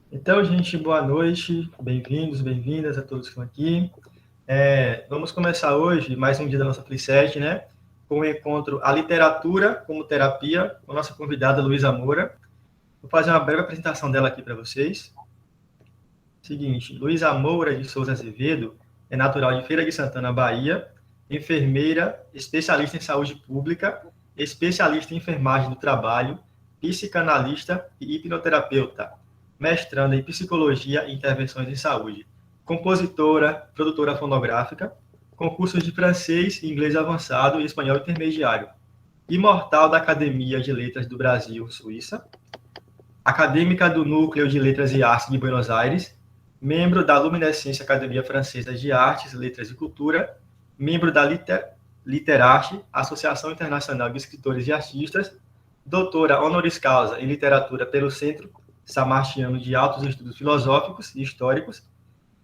Então, gente, boa noite, bem-vindos, bem-vindas a todos que estão aqui. Vamos começar hoje mais um dia da nossa Plicete, né? Com o encontro A Literatura como Terapia, com a nossa convidada Luísa Moura. Vou fazer uma breve apresentação dela aqui para vocês. Seguinte, Luísa Moura de Souza Azevedo é natural de Feira de Santana, Bahia, enfermeira, especialista em saúde pública, especialista em enfermagem do trabalho, psicanalista e hipnoterapeuta, mestranda em psicologia e intervenções em saúde, compositora, produtora fonográfica, concursos de francês, inglês avançado e espanhol intermediário, imortal da Academia de Letras do Brasil, Suíça, acadêmica do Núcleo de Letras e Artes de Buenos Aires, membro da Luminescência Academia Francesa de Artes, Letras e Cultura, membro da Literarte, Associação Internacional de Escritores e Artistas, doutora honoris causa em literatura pelo Centro Samartiano de Altos Estudos Filosóficos e Históricos,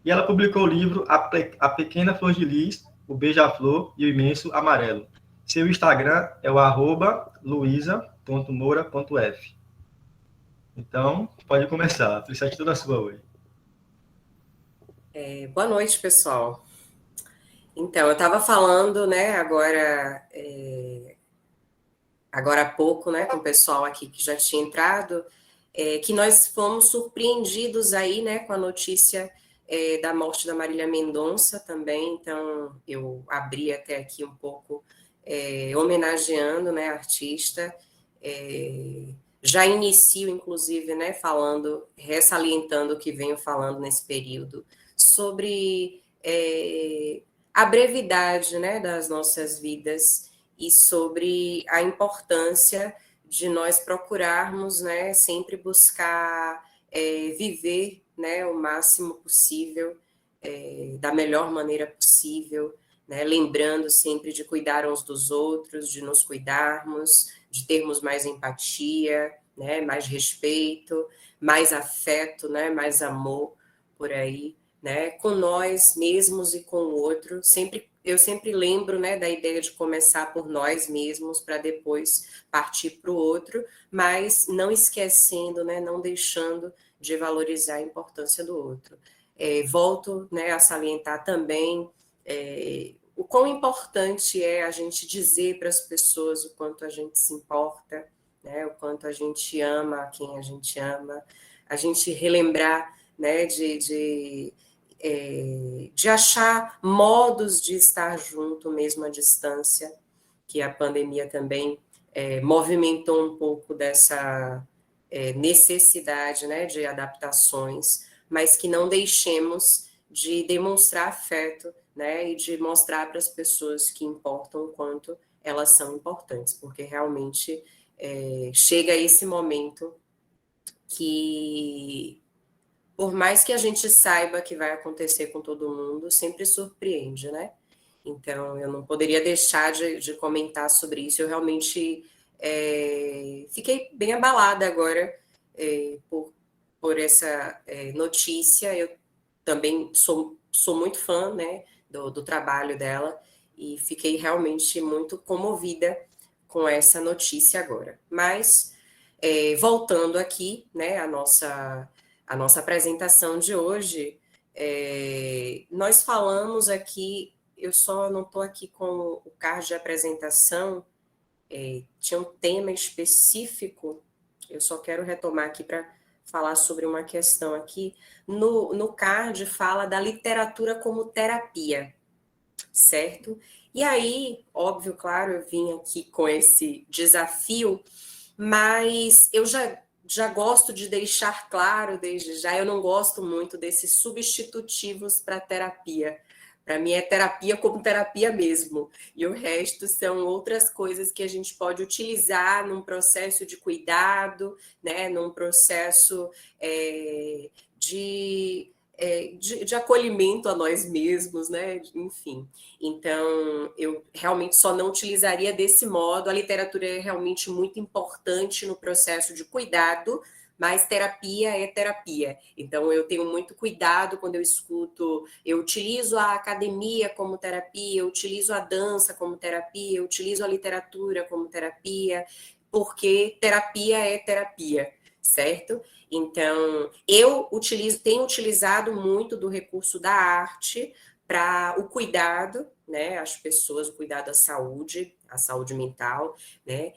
e ela publicou o livro A Pequena Flor de Lis, O Beija-Flor e o Imenso Amarelo. Seu Instagram é o @luisa.moura.f. Então, pode começar. A Felicidade toda sua hoje. Boa noite, pessoal. Então, eu estava falando, né, agora há pouco, né, com o pessoal aqui que já tinha entrado, que nós fomos surpreendidos aí, né, com a notícia da morte da Marília Mendonça também. Então, eu abri até aqui um pouco homenageando, né, a artista. Já inicio, inclusive, né, falando, ressalientando o que venho falando nesse período, sobre a brevidade, né, das nossas vidas e sobre a importância de nós procurarmos, né, sempre buscar viver, né, o máximo possível, da melhor maneira possível, né, lembrando sempre de cuidar uns dos outros, de nos cuidarmos, de termos mais empatia, né, mais respeito, mais afeto, né, mais amor por aí, né, com nós mesmos e com o outro. Eu sempre lembro, né, da ideia de começar por nós mesmos para depois partir para o outro, mas não esquecendo, né, não deixando de valorizar a importância do outro. Volto, né, a salientar também o quão importante é a gente dizer para as pessoas o quanto a gente se importa, né, o quanto a gente ama quem a gente relembrar, né, de achar modos de estar junto mesmo à distância, que a pandemia também movimentou um pouco dessa necessidade, né, de adaptações, mas que não deixemos de demonstrar afeto, né, e de mostrar para as pessoas que importam o quanto elas são importantes, porque realmente chega esse momento que, por mais que a gente saiba que vai acontecer com todo mundo, sempre surpreende, né? Então, eu não poderia deixar de comentar sobre isso. Eu realmente fiquei bem abalada agora por essa notícia. Eu também sou muito fã, né, do trabalho dela e fiquei realmente muito comovida com essa notícia agora. Mas, voltando aqui, né, a nossa apresentação de hoje, nós falamos aqui, eu só não estou aqui com o card de apresentação, tinha um tema específico, eu só quero retomar aqui para falar sobre uma questão aqui. No card fala da literatura como terapia, certo? E aí, óbvio, claro, eu vim aqui com esse desafio, mas eu já gosto de deixar claro desde já, eu não gosto muito desses substitutivos para terapia. Para mim é terapia como terapia mesmo. E o resto são outras coisas que a gente pode utilizar num processo de cuidado, né, num processo de acolhimento a nós mesmos, né? Enfim. Então, eu realmente só não utilizaria desse modo. A literatura é realmente muito importante no processo de cuidado, mas terapia é terapia. Então, eu tenho muito cuidado quando eu escuto, eu utilizo a academia como terapia, eu utilizo a dança como terapia, eu utilizo a literatura como terapia, porque terapia é terapia. certo? Então, eu tenho utilizado muito do recurso da arte para o cuidado, né, as pessoas, o cuidado à saúde, a saúde mental, né?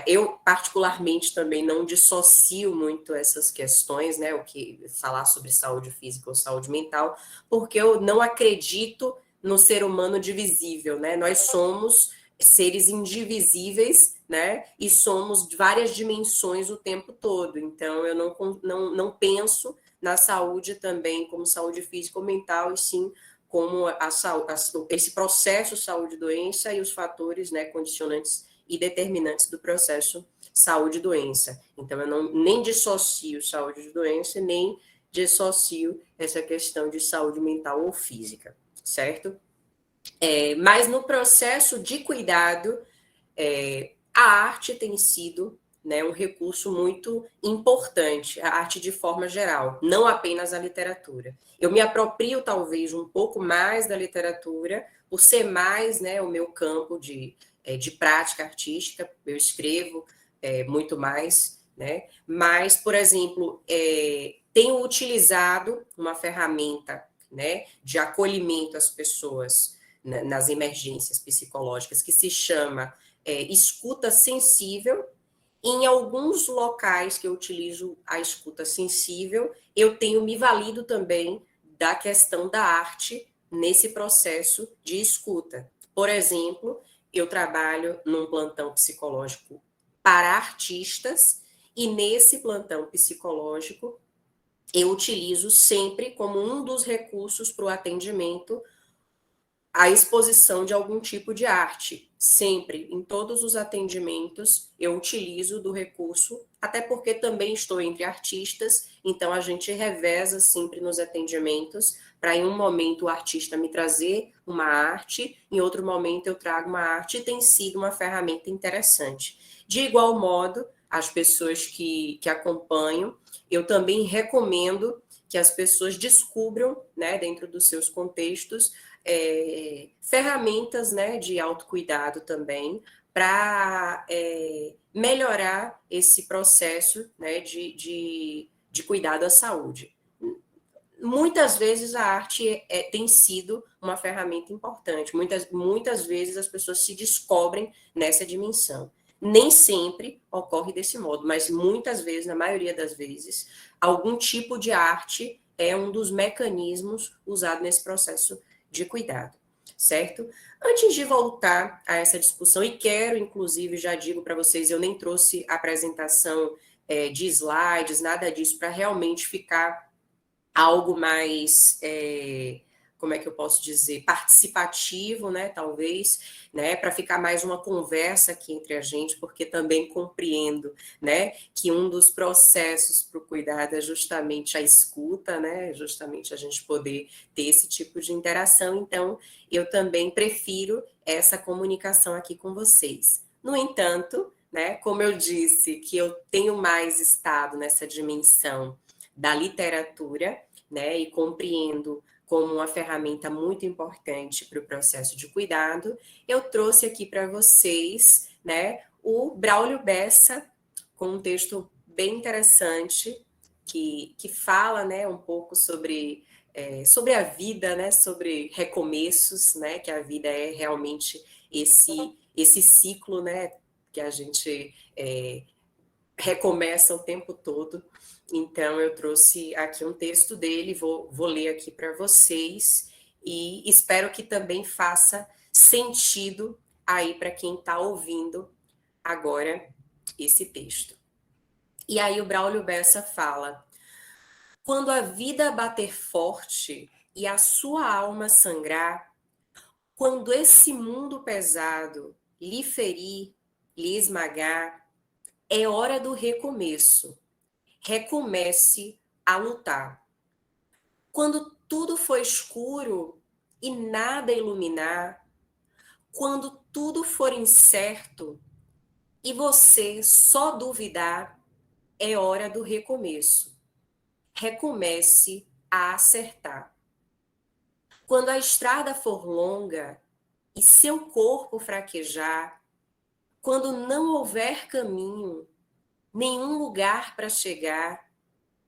Eu, particularmente, também não dissocio muito essas questões, né, o que falar sobre saúde física ou saúde mental, porque eu não acredito no ser humano divisível, né? Nós somos seres indivisíveis, né? E somos várias dimensões o tempo todo. Então, eu não penso na saúde também como saúde física ou mental, e sim como esse processo saúde-doença e os fatores, né, condicionantes e determinantes do processo saúde-doença. Então, eu nem dissocio saúde de doença, nem dissocio essa questão de saúde mental ou física, certo? Mas no processo de cuidado, a arte tem sido, né, um recurso muito importante, a arte de forma geral, não apenas a literatura. Eu me aproprio, talvez, um pouco mais da literatura, por ser mais, né, o meu campo de prática artística, eu escrevo muito mais, né? Mas, por exemplo, tenho utilizado uma ferramenta, né, de acolhimento às pessoas nas emergências psicológicas, que se chama escuta sensível. Em alguns locais que eu utilizo a escuta sensível, eu tenho me valido também da questão da arte nesse processo de escuta. Por exemplo, eu trabalho num plantão psicológico para artistas, e nesse plantão psicológico eu utilizo sempre como um dos recursos para o atendimento a exposição de algum tipo de arte. Sempre, em todos os atendimentos, eu utilizo do recurso, até porque também estou entre artistas, então a gente reveza sempre nos atendimentos, para em um momento o artista me trazer uma arte, em outro momento eu trago uma arte, e tem sido uma ferramenta interessante. De igual modo, as pessoas que acompanham, eu também recomendo que as pessoas descubram, né, dentro dos seus contextos, ferramentas, né, de autocuidado também, para melhorar esse processo, né, de cuidado à saúde. Muitas vezes a arte tem sido uma ferramenta importante, muitas vezes as pessoas se descobrem nessa dimensão. Nem sempre ocorre desse modo, mas muitas vezes, na maioria das vezes, algum tipo de arte é um dos mecanismos usados nesse processo de cuidado, certo? Antes de voltar a essa discussão, e quero, inclusive, já digo para vocês, eu nem trouxe apresentação de slides, nada disso, para realmente ficar algo mais, como é que eu posso dizer, participativo, né, talvez, né, para ficar mais uma conversa aqui entre a gente, porque também compreendo, né, que um dos processos para o cuidado é justamente a escuta, né, justamente a gente poder ter esse tipo de interação, então eu também prefiro essa comunicação aqui com vocês. No entanto, né, como eu disse, que eu tenho mais estado nessa dimensão da literatura, né, e compreendo como uma ferramenta muito importante para o processo de cuidado, eu trouxe aqui para vocês, né, o Braulio Bessa, com um texto bem interessante, que fala, né, um pouco sobre a vida, né, sobre recomeços, né, que a vida é realmente esse ciclo, né, que a gente recomeça o tempo todo. Então, eu trouxe aqui um texto dele, vou ler aqui para vocês, e espero que também faça sentido aí para quem está ouvindo agora esse texto. E aí o Braulio Bessa fala: quando a vida bater forte e a sua alma sangrar, quando esse mundo pesado lhe ferir, lhe esmagar, é hora do recomeço. Recomece a lutar. Quando tudo for escuro e nada iluminar, quando tudo for incerto e você só duvidar, é hora do recomeço. Recomece a acertar. Quando a estrada for longa e seu corpo fraquejar, quando não houver caminho, nenhum lugar para chegar,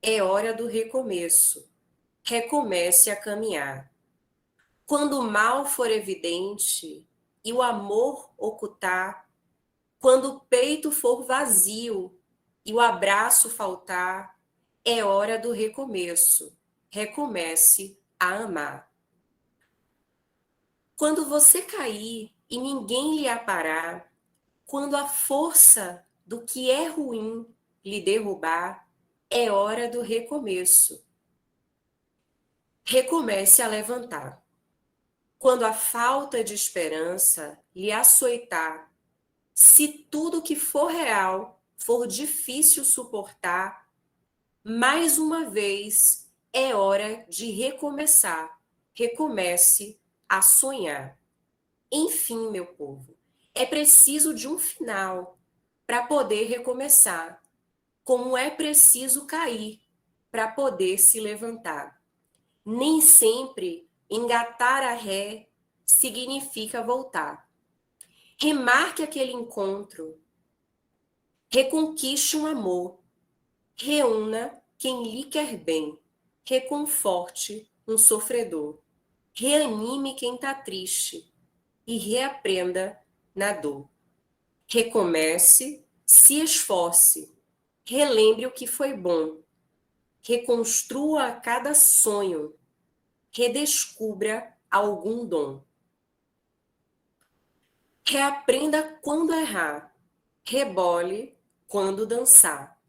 é hora do recomeço. Recomece a caminhar. Quando o mal for evidente e o amor ocultar, quando o peito for vazio e o abraço faltar, é hora do recomeço. Recomece a amar. Quando você cair e ninguém lhe aparar, quando a força do que é ruim lhe derrubar, é hora do recomeço. Recomece a levantar. Quando a falta de esperança lhe açoitar, se tudo que for real for difícil suportar, mais uma vez é hora de recomeçar. Recomece a sonhar. Enfim, meu povo, é preciso de um final para poder recomeçar, como é preciso cair para poder se levantar. Nem sempre engatar a ré significa voltar. Remarque aquele encontro, reconquiste um amor, reúna quem lhe quer bem, reconforte um sofredor, reanime quem está triste e reaprenda na dor. Recomece, se esforce, relembre o que foi bom, reconstrua cada sonho, redescubra algum dom. Reaprenda quando errar, rebole quando dançar.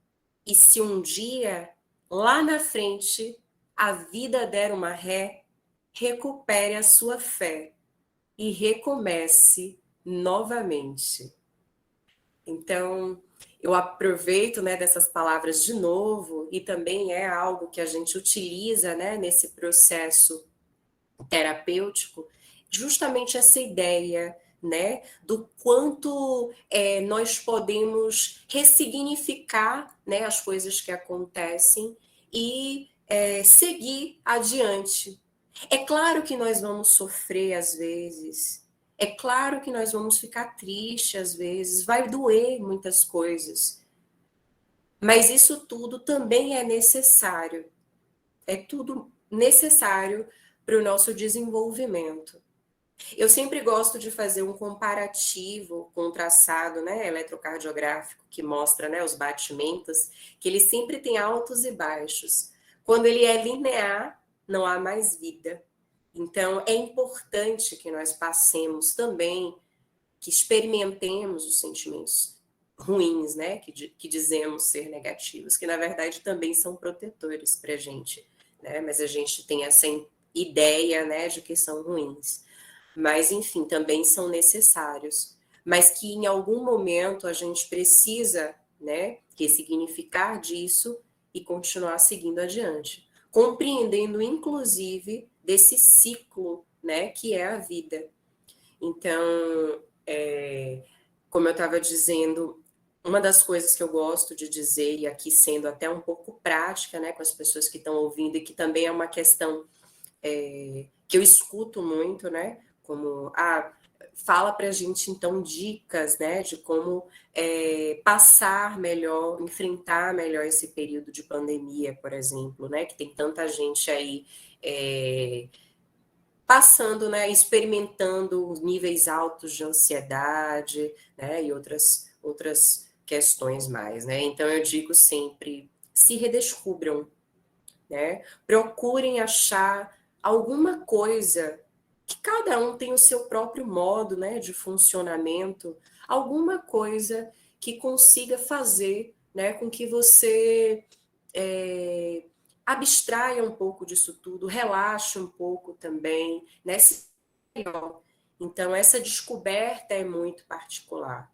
E se um dia, lá na frente, a vida der uma ré, recupere a sua fé e recomece novamente. Então, eu aproveito, né, dessas palavras de novo, e também é algo que a gente utiliza, né, nesse processo terapêutico, justamente essa ideia, né, do quanto nós podemos ressignificar, né, as coisas que acontecem e seguir adiante. É claro que nós vamos sofrer às vezes, é claro que nós vamos ficar tristes às vezes, vai doer muitas coisas, mas isso tudo também é necessário. É tudo necessário para o nosso desenvolvimento. Eu sempre gosto de fazer um comparativo com o traçado, né, eletrocardiográfico, que mostra, né, os batimentos, que ele sempre tem altos e baixos. Quando ele é linear, não há mais vida. Então, é importante que nós passemos também, que experimentemos os sentimentos ruins, né, que dizemos ser negativos, que na verdade também são protetores para a gente, né, mas a gente tem essa ideia, né, de que são ruins. Mas, enfim, também são necessários. Mas que em algum momento a gente precisa, né, ressignificar disso e continuar seguindo adiante. Compreendendo, inclusive, desse ciclo, né, que é a vida. Então, como eu estava dizendo, uma das coisas que eu gosto de dizer, e aqui sendo até um pouco prática, né, com as pessoas que estão ouvindo, e que também é uma questão que eu escuto muito, né, como, fala para a gente, então, dicas, né, de como passar melhor, enfrentar melhor esse período de pandemia, por exemplo, né, que tem tanta gente aí passando, né, experimentando níveis altos de ansiedade, né, e outras questões mais, né? Então eu digo sempre, se redescubram, né? Procurem achar alguma coisa que cada um tem o seu próprio modo, né, de funcionamento, alguma coisa que consiga fazer, né, com que você abstraia um pouco disso tudo, relaxe um pouco também, né? Então, essa descoberta é muito particular,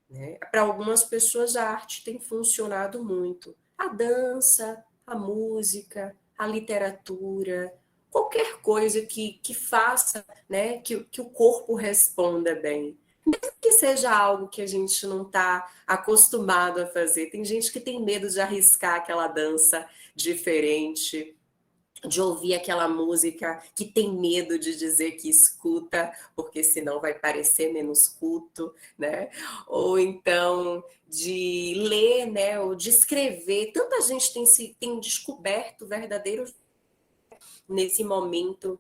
né? Para algumas pessoas, a arte tem funcionado muito. A dança, a música, a literatura, qualquer coisa que faça, né, que o corpo responda bem. Mesmo que seja algo que a gente não está acostumado a fazer. Tem gente que tem medo de arriscar aquela dança diferente, de ouvir aquela música que tem medo de dizer que escuta, porque senão vai parecer menos culto, né? Ou então de ler, né? Ou de escrever. Tanta gente tem descoberto verdadeiros nesse momento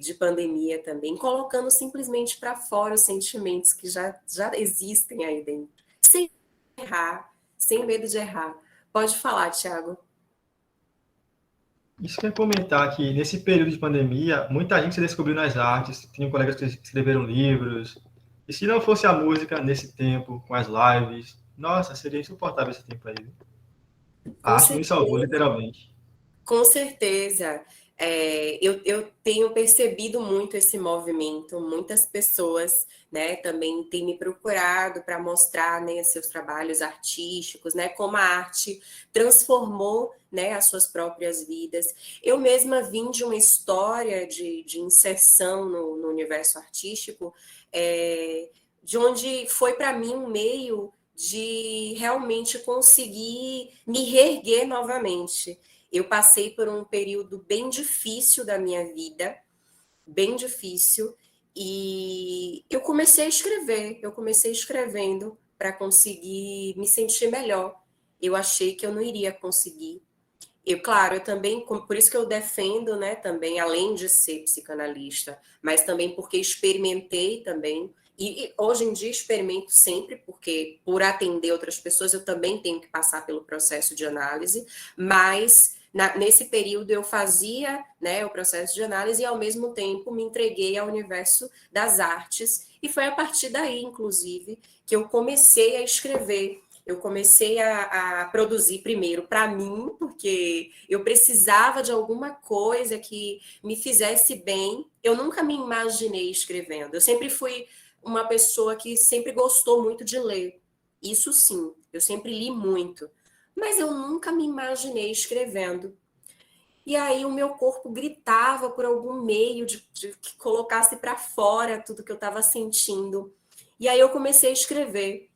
de pandemia também, colocando simplesmente para fora os sentimentos que já existem aí dentro, sem errar, sem medo de errar. Pode falar, Thiago. Isso que eu ia comentar que nesse período de pandemia, muita gente se descobriu nas artes, tinha colegas que escreveram livros, e se não fosse a música nesse tempo, com as lives, nossa, seria insuportável esse tempo aí. A Com arte nos salvou, certeza. literalmente. Com certeza. Eu tenho percebido muito esse movimento, muitas pessoas, né, também têm me procurado para mostrar, né, seus trabalhos artísticos, né, como a arte transformou, né, as suas próprias vidas. Eu mesma vim de uma história de inserção no universo artístico, de onde foi para mim um meio de realmente conseguir me reerguer novamente. Eu passei por um período bem difícil da minha vida, bem difícil, e eu comecei a escrever. Eu comecei escrevendo para conseguir me sentir melhor. Eu achei que eu não iria conseguir. Claro, eu também, por isso que eu defendo, né, também, além de ser psicanalista, mas também porque experimentei também, e hoje em dia experimento sempre, porque por atender outras pessoas eu também tenho que passar pelo processo de análise, mas nesse período eu fazia, né, o processo de análise e ao mesmo tempo me entreguei ao universo das artes, e foi a partir daí, inclusive, que eu comecei a escrever. Eu comecei a produzir primeiro para mim, porque eu precisava de alguma coisa que me fizesse bem. Eu nunca me imaginei escrevendo. Eu sempre fui uma pessoa que sempre gostou muito de ler. Isso sim, eu sempre li muito. Mas eu nunca me imaginei escrevendo. E aí o meu corpo gritava por algum meio de que colocasse para fora tudo que eu estava sentindo. E aí eu comecei a escrever.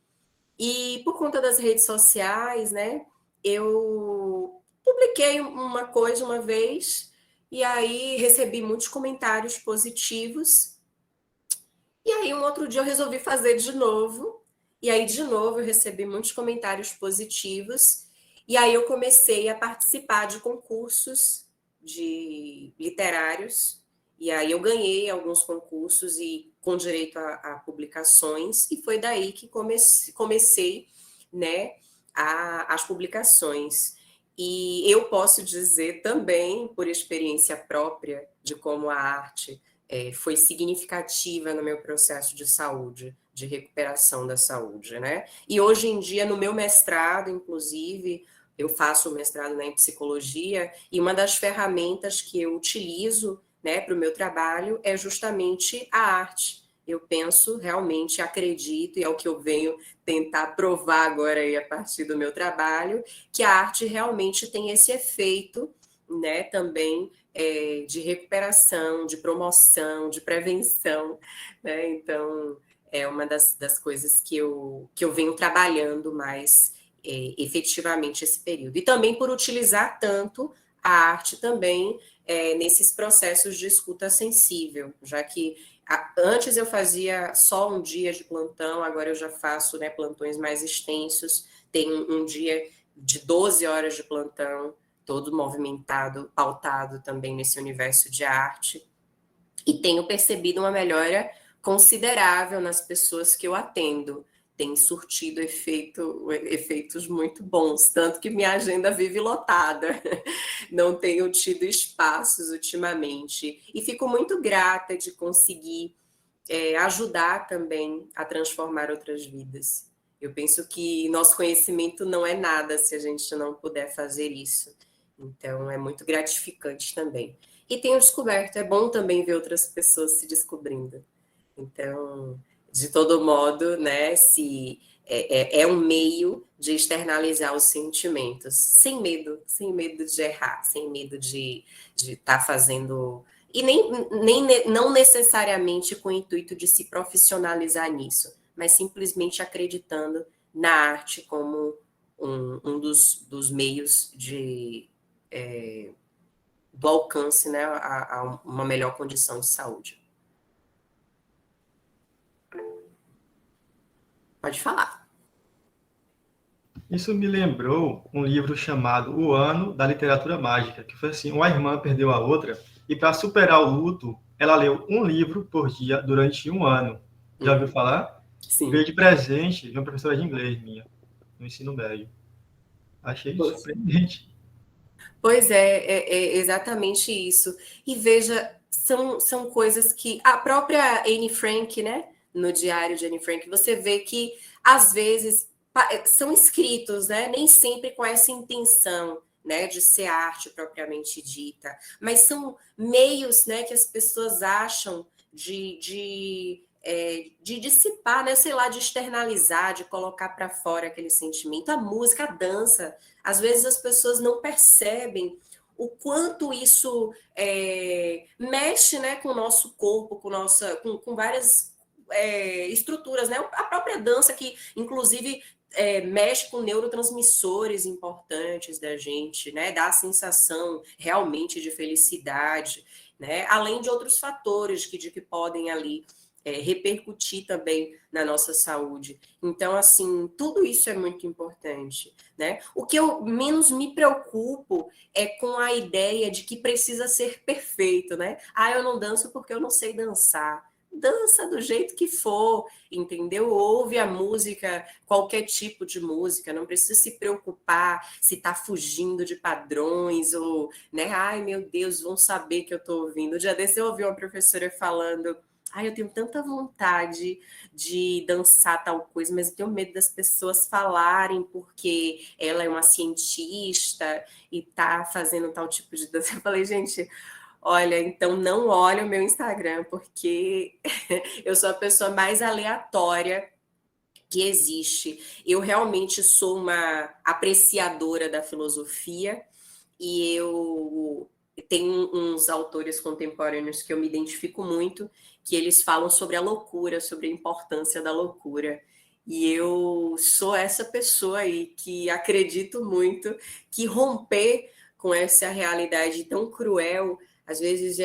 E por conta das redes sociais, né, eu publiquei uma coisa uma vez e aí recebi muitos comentários positivos. E aí um outro dia eu resolvi fazer de novo. E aí de novo eu recebi muitos comentários positivos. E aí eu comecei a participar de concursos de literários. E aí eu ganhei alguns concursos e com direito a publicações. E foi daí que comecei, né, as publicações. E eu posso dizer também, por experiência própria, de como a arte foi significativa no meu processo de saúde, de recuperação da saúde, né? E hoje em dia, no meu mestrado, inclusive, eu faço o mestrado, né, em psicologia, e uma das ferramentas que eu utilizo, né, para o meu trabalho é justamente a arte. Eu penso, realmente acredito, e é o que eu venho tentar provar agora aí a partir do meu trabalho, que a arte realmente tem esse efeito, né, também de recuperação, de promoção, de prevenção, né? Então, é uma das coisas que eu venho trabalhando mais efetivamente esse período. E também por utilizar tanto a arte também nesses processos de escuta sensível, já que antes eu fazia só um dia de plantão, agora eu já faço, né, plantões mais extensos, tem um dia de 12 horas de plantão, todo movimentado, pautado também nesse universo de arte, e tenho percebido uma melhora considerável nas pessoas que eu atendo. Tem surtido efeitos muito bons, tanto que minha agenda vive lotada. Não tenho tido espaços ultimamente. E fico muito grata de conseguir ajudar também a transformar outras vidas. Eu penso que nosso conhecimento não é nada se a gente não puder fazer isso. Então, é muito gratificante também. E tenho descoberto, é bom também ver outras pessoas se descobrindo. Então, de todo modo, né, se é um meio de externalizar os sentimentos, sem medo de errar, sem medo de estar fazendo e não necessariamente com o intuito de se profissionalizar nisso, mas simplesmente acreditando na arte como um dos meios do alcance, né, a uma melhor condição de saúde. Pode falar. Isso me lembrou um livro chamado O Ano da Literatura Mágica, que foi assim, uma irmã perdeu a outra, e para superar o luto, ela leu um livro por dia durante um ano. Já ouviu falar? Veio Sim. de presente de uma professora de inglês minha, no ensino médio. Achei surpreendente. Pois é exatamente isso. E veja, são coisas que a própria Anne Frank, né, no diário de Anne Frank, você vê que às vezes são escritos, né, nem sempre com essa intenção, né, de ser arte propriamente dita, mas são meios, né, que as pessoas acham de dissipar, né, sei lá, de externalizar, de colocar para fora aquele sentimento. A música, a dança, às vezes as pessoas não percebem o quanto isso mexe, né, com o nosso corpo, com várias estruturas, né? A própria dança que, inclusive, mexe com neurotransmissores importantes da gente, né? Dá a sensação realmente de felicidade, né? Além de outros fatores que podem ali repercutir também na nossa saúde. Então, assim, tudo isso é muito importante, né? O que eu menos me preocupo é com a ideia de que precisa ser perfeito, né? Ah, eu não danço porque eu não sei dançar. Dança do jeito que for, entendeu? Ouve a música, qualquer tipo de música, não precisa se preocupar se está fugindo de padrões ou, né? Ai, meu Deus, vão saber que eu estou ouvindo. Um dia desse eu ouvi uma professora falando: ai, eu tenho tanta vontade de dançar tal coisa, mas eu tenho medo das pessoas falarem porque ela é uma cientista e tá fazendo tal tipo de dança. Eu falei, gente, olha, então não olha o meu Instagram, porque eu sou a pessoa mais aleatória que existe. Eu realmente sou uma apreciadora da filosofia e eu tenho uns autores contemporâneos que eu me identifico muito, que eles falam sobre a loucura, sobre a importância da loucura. E eu sou essa pessoa aí que acredito muito que romper com essa realidade tão cruel, às vezes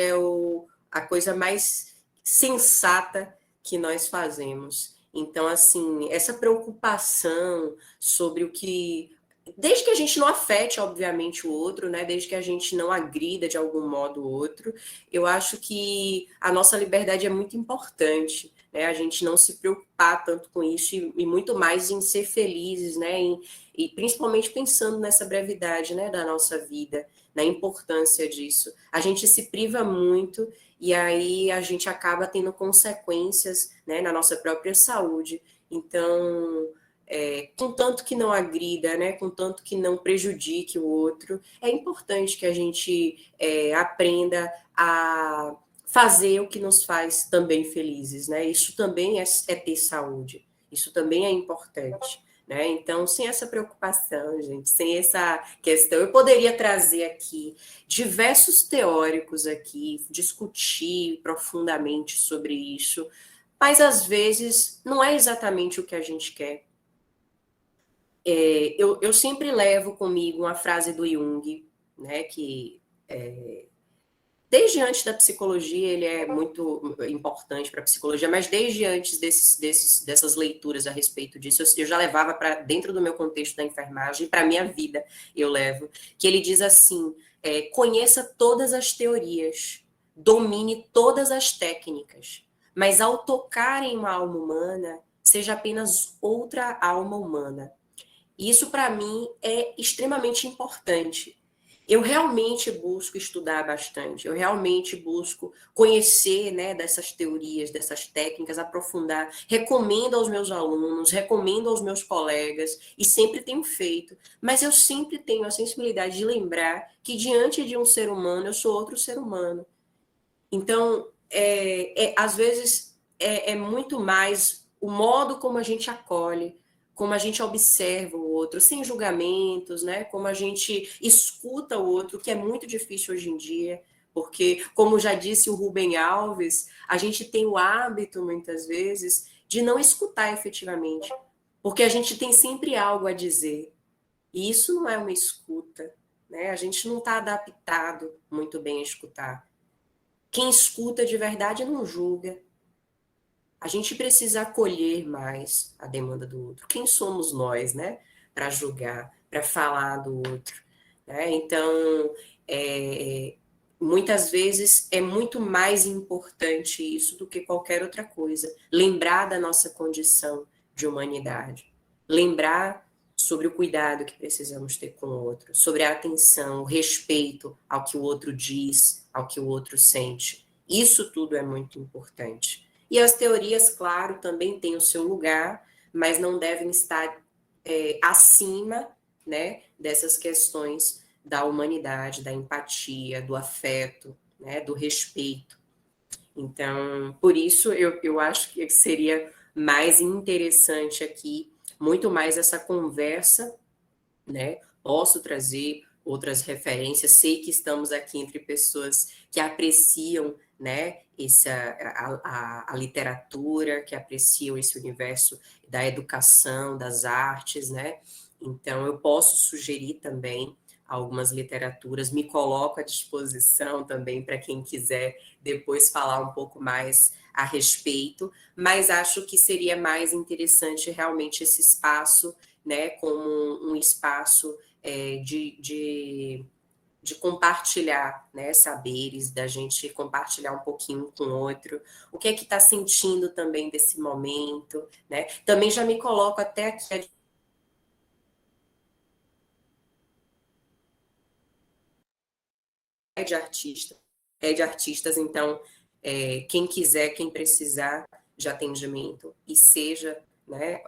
a coisa mais sensata que nós fazemos. Então, assim, essa preocupação sobre o que desde que a gente não afete, obviamente, o outro, né? Desde que a gente não agrida de algum modo o outro, eu acho que a nossa liberdade é muito importante, né? A gente não se preocupar tanto com isso e muito mais em ser felizes, né? E principalmente pensando nessa brevidade, né, da nossa vida, na importância disso. A gente se priva muito e aí a gente acaba tendo consequências, né, na nossa própria saúde. Então, contanto que não agrida, né, contanto que não prejudique o outro, é importante que a gente aprenda a fazer o que nos faz também felizes, né? Isso também é ter saúde, isso também é importante. Né? Então, sem essa preocupação, gente, sem essa questão, eu poderia trazer aqui diversos teóricos aqui, discutir profundamente sobre isso, mas às vezes não é exatamente o que a gente quer. Eu sempre levo comigo uma frase do Jung, né, que desde antes da psicologia ele é muito importante para a psicologia, mas desde antes dessas leituras a respeito disso, eu já levava para dentro do meu contexto da enfermagem, para a minha vida eu levo, que ele diz assim, conheça todas as teorias, domine todas as técnicas, mas ao tocar em uma alma humana, seja apenas outra alma humana. Isso, para mim, é extremamente importante. Eu realmente busco estudar bastante, eu realmente busco conhecer, né, dessas teorias, dessas técnicas, aprofundar. Recomendo aos meus alunos, recomendo aos meus colegas, e sempre tenho feito. Mas eu sempre tenho a sensibilidade de lembrar que, diante de um ser humano, eu sou outro ser humano. Então, às vezes, é muito mais o modo como a gente acolhe, como a gente observa o outro, sem julgamentos, né? Como a gente escuta o outro, que é muito difícil hoje em dia, porque, como já disse o Rubem Alves, a gente tem o hábito, muitas vezes, de não escutar efetivamente, porque a gente tem sempre algo a dizer. E isso não é uma escuta, né? A gente não está adaptado muito bem a escutar. Quem escuta de verdade não julga. A gente precisa acolher mais a demanda do outro. Quem somos nós, né? Para julgar, para falar do outro, né? Então, muitas vezes é muito mais importante isso do que qualquer outra coisa. Lembrar da nossa condição de humanidade. Lembrar sobre o cuidado que precisamos ter com o outro, sobre a atenção, o respeito ao que o outro diz, ao que o outro sente. Isso tudo é muito importante. E as teorias, claro, também têm o seu lugar, mas não devem estar acima, né, dessas questões da humanidade, da empatia, do afeto, né, do respeito. Então, por isso, eu acho que seria mais interessante aqui, muito mais essa conversa, né? Posso trazer outras referências, sei que estamos aqui entre pessoas que apreciam, né, a literatura, que apreciam esse universo da educação, das artes, né? Então, eu posso sugerir também algumas literaturas, me coloco à disposição também para quem quiser depois falar um pouco mais a respeito, mas acho que seria mais interessante realmente esse espaço, né, como um espaço de compartilhar, né, saberes, da gente compartilhar um pouquinho com o outro, o que é que está sentindo também desse momento, né? Também já me coloco até aqui de artistas, então, quem quiser, quem precisar de atendimento e seja, né,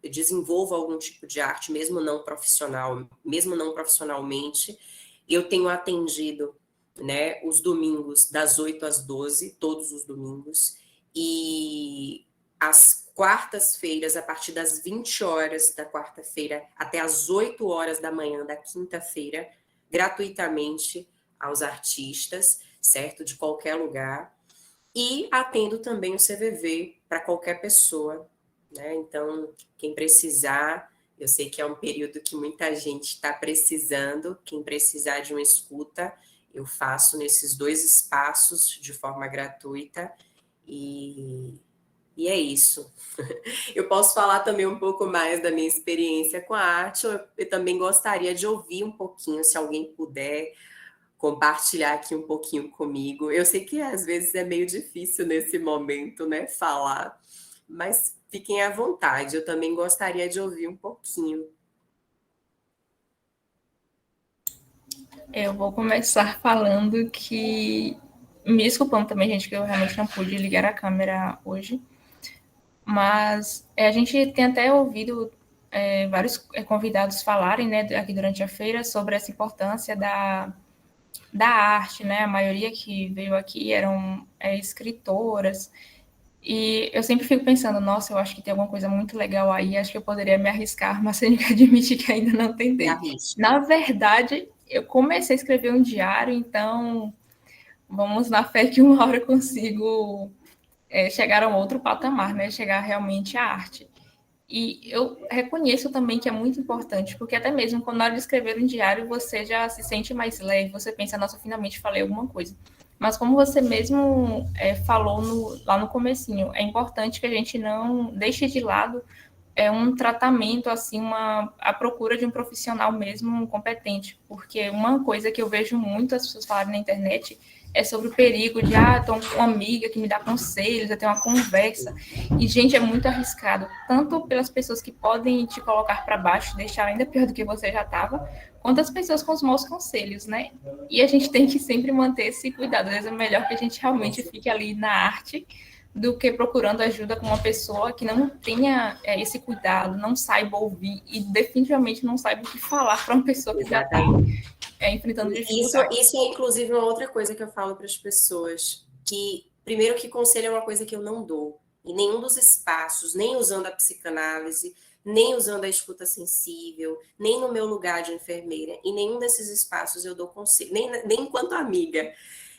desenvolva algum tipo de arte, mesmo não profissionalmente. Eu tenho atendido, né, os domingos das 8 às 12, todos os domingos, e às quartas-feiras, a partir das 20 horas da quarta-feira até às 8 horas da manhã da quinta-feira, gratuitamente aos artistas, certo? De qualquer lugar. E atendo também o CVV para qualquer pessoa, né? Então, quem precisar, eu sei que é um período que muita gente está precisando, quem precisar de uma escuta, eu faço nesses 2 espaços de forma gratuita e é isso. Eu posso falar também um pouco mais da minha experiência com a arte, eu também gostaria de ouvir um pouquinho, se alguém puder compartilhar aqui um pouquinho comigo. Eu sei que às vezes é meio difícil nesse momento, né, falar, mas fiquem à vontade, eu também gostaria de ouvir um pouquinho. Eu vou começar falando que, me desculpando também, gente, que eu realmente não pude ligar a câmera hoje, mas a gente tem até ouvido vários convidados falarem, né, aqui durante a feira sobre essa importância da arte, né? A maioria que veio aqui eram escritoras, e eu sempre fico pensando, nossa, eu acho que tem alguma coisa muito legal aí, acho que eu poderia me arriscar, mas tenho que admitir que ainda não tentei. Na verdade, eu comecei a escrever um diário, então vamos na fé que uma hora eu consigo chegar a um outro patamar, né? Chegar realmente à arte. E eu reconheço também que é muito importante, porque até mesmo quando na hora de escrever um diário, você já se sente mais leve, você pensa, nossa, finalmente falei alguma coisa. Mas como você mesmo falou lá no comecinho, é importante que a gente não deixe de lado um tratamento, assim, a procura de um profissional mesmo competente, porque uma coisa que eu vejo muito as pessoas falarem na internet é sobre o perigo de, tô com uma amiga que me dá conselhos, eu tenho uma conversa, e, gente, é muito arriscado, tanto pelas pessoas que podem te colocar para baixo, deixar ainda pior do que você já estava, quanto as pessoas com os maus conselhos, né? E a gente tem que sempre manter esse cuidado, às vezes é melhor que a gente realmente fique ali na arte, do que procurando ajuda com uma pessoa que não tenha esse cuidado, não saiba ouvir e definitivamente não saiba o que falar para uma pessoa que já está enfrentando dificuldades. Isso é, inclusive, uma outra coisa que eu falo para as pessoas, que, primeiro, que conselho é uma coisa que eu não dou, em nenhum dos espaços, nem usando a psicanálise, nem usando a escuta sensível, nem no meu lugar de enfermeira, em nenhum desses espaços eu dou conselho, nem enquanto amiga.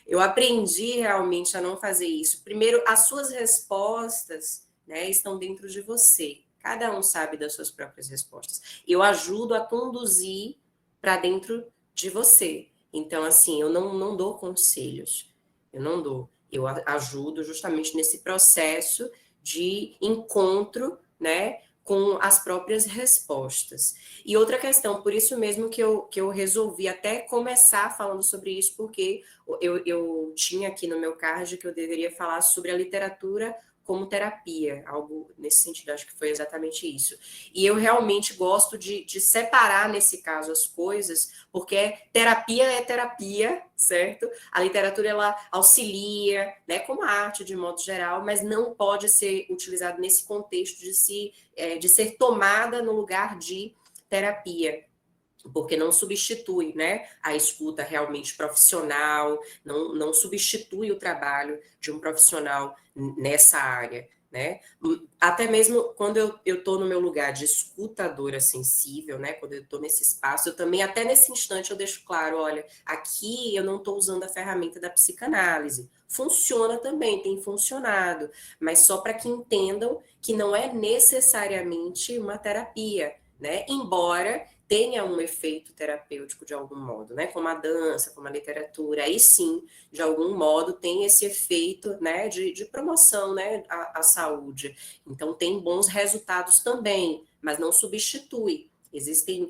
Eu aprendi realmente a não fazer isso. Primeiro, as suas respostas, né, estão dentro de você. Cada um sabe das suas próprias respostas. Eu ajudo a conduzir para dentro de você. Então, assim, eu não dou conselhos, eu não dou. Eu ajudo justamente nesse processo de encontro, né, com as próprias respostas. E outra questão, por isso mesmo que eu resolvi até começar falando sobre isso, porque eu tinha aqui no meu card que eu deveria falar sobre a literatura como terapia, algo nesse sentido, acho que foi exatamente isso. E eu realmente gosto de separar, nesse caso, as coisas, porque terapia é terapia, certo? A literatura, ela auxilia, né, como a arte, de modo geral, mas não pode ser utilizada nesse contexto de ser tomada no lugar de terapia, porque não substitui, né, a escuta realmente profissional, não substitui o trabalho de um profissional nessa área, né? Até mesmo quando eu estou no meu lugar de escutadora sensível, né, quando eu estou nesse espaço, eu também, até nesse instante, eu deixo claro, olha, aqui eu não estou usando a ferramenta da psicanálise. Funciona também, tem funcionado, mas só para que entendam que não é necessariamente uma terapia, né? Embora tenha um efeito terapêutico de algum modo, né? Como a dança, como a literatura, aí sim, de algum modo, tem esse efeito, né, de promoção, né, à saúde. Então, tem bons resultados também, mas não substitui. Existe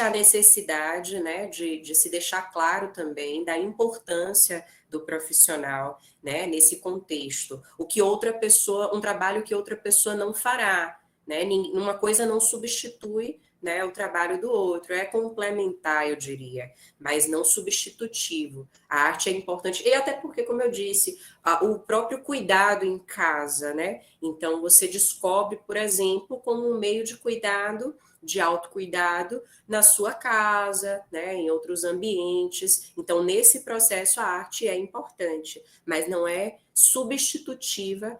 a necessidade, né, de se deixar claro também da importância do profissional, né, nesse contexto. Um trabalho que outra pessoa não fará, né? Uma coisa não substitui, né, o trabalho do outro, é complementar, eu diria, mas não substitutivo. A arte é importante, e até porque, como eu disse, o próprio cuidado em casa, né? Então, você descobre, por exemplo, como um meio de cuidado, de autocuidado na sua casa, né, em outros ambientes. Então, nesse processo, a arte é importante, mas não é substitutiva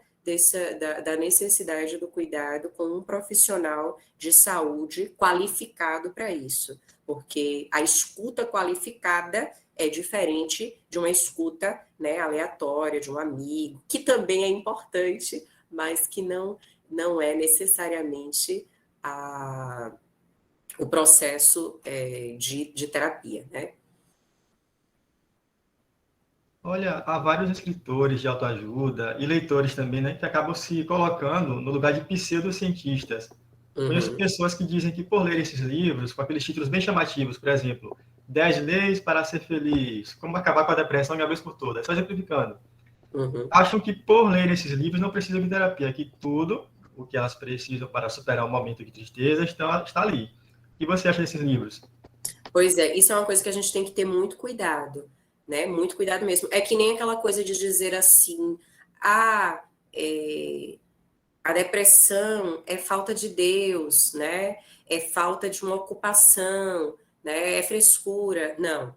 da necessidade do cuidado com um profissional de saúde qualificado para isso, porque a escuta qualificada é diferente de uma escuta, né, aleatória, de um amigo, que também é importante, mas que não é necessariamente o processo de terapia, né? Olha, há vários escritores de autoajuda e leitores também, né, que acabam se colocando no lugar de pseudocientistas. Conheço Uhum. pessoas que dizem que por ler esses livros, com aqueles títulos bem chamativos, por exemplo, 10 leis para ser feliz, como acabar com a depressão de uma vez por todas, só exemplificando, Uhum. acham que por ler esses livros não precisam de terapia, que tudo o que elas precisam para superar um momento de tristeza está ali. O que você acha desses livros? Pois é, isso é uma coisa que a gente tem que ter muito cuidado, né? Muito cuidado mesmo. É que nem aquela coisa de dizer assim, ah, a depressão é falta de Deus, né? É falta de uma ocupação, né? É frescura. Não.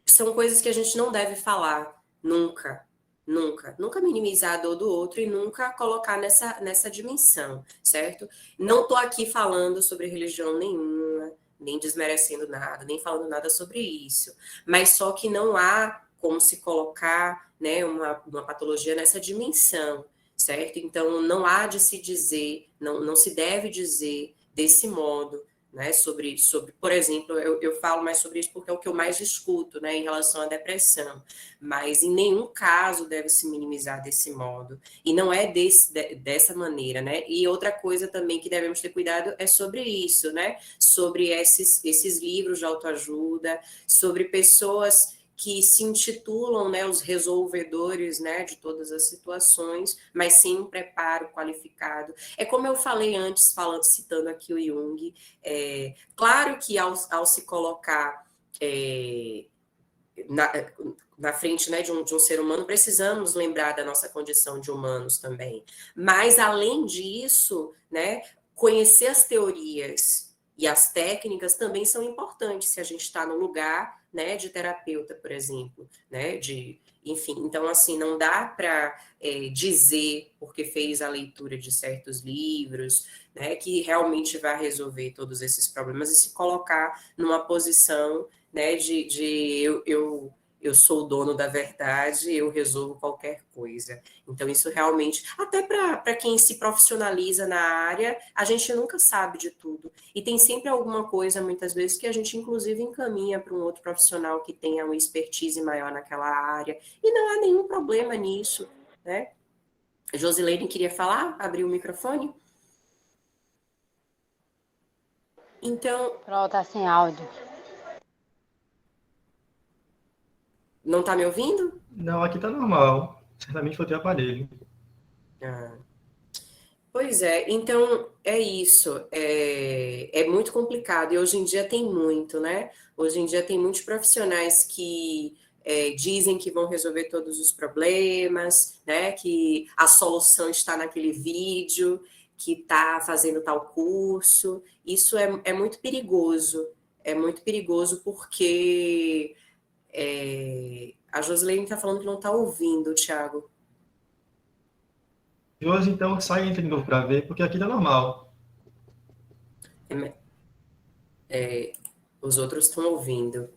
São coisas que a gente não deve falar, nunca. Nunca. Nunca minimizar a dor do outro e nunca colocar nessa dimensão, certo? Não estou aqui falando sobre religião nenhuma, nem desmerecendo nada, nem falando nada sobre isso. Mas só que não há como se colocar, né, uma patologia nessa dimensão, certo? Então, não há de se dizer, não se deve dizer desse modo, né, sobre, por exemplo, eu falo mais sobre isso porque é o que eu mais discuto, né, em relação à depressão, mas em nenhum caso deve se minimizar desse modo, e não é dessa maneira, né, e outra coisa também que devemos ter cuidado é sobre isso, né, sobre esses livros de autoajuda, sobre pessoas que se intitulam, né, os resolvedores, né, de todas as situações, mas sem um preparo qualificado. É como eu falei antes, citando aqui o Jung, claro que ao se colocar na frente, né, de um ser humano, precisamos lembrar da nossa condição de humanos também. Mas, além disso, né, conhecer as teorias e as técnicas também são importantes se a gente está no lugar, né, de terapeuta, por exemplo, né, enfim, então, assim, não dá para dizer, porque fez a leitura de certos livros, né, que realmente vai resolver todos esses problemas e se colocar numa posição, né, eu eu sou o dono da verdade, eu resolvo qualquer coisa. Então, isso realmente, até para quem se profissionaliza na área, a gente nunca sabe de tudo. E tem sempre alguma coisa, muitas vezes, que a gente, inclusive, encaminha para um outro profissional que tenha uma expertise maior naquela área. E não há nenhum problema nisso, né? Josileide queria falar? Abriu o microfone? Então... Pronto, tá sem áudio. Não está me ouvindo? Não, aqui tá normal. Certamente foi o teu aparelho. Pois é, então é isso, é muito complicado, e hoje em dia tem muito, né? Hoje em dia tem muitos profissionais que dizem que vão resolver todos os problemas, né? Que a solução está naquele vídeo, que está fazendo tal curso. Isso é muito perigoso, porque a Josilene está falando que não está ouvindo, Thiago. Hoje, então, sai e entra de novo para ver, porque aqui tá normal. Os outros estão ouvindo.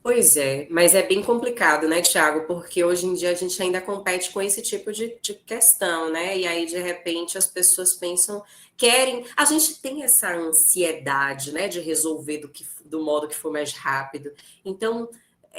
Pois é, mas é bem complicado, né, Thiago? Porque hoje em dia a gente ainda compete com esse tipo de questão, né? E aí, de repente, as pessoas pensam, querem... A gente tem essa ansiedade, né, de resolver do modo que for mais rápido. Então...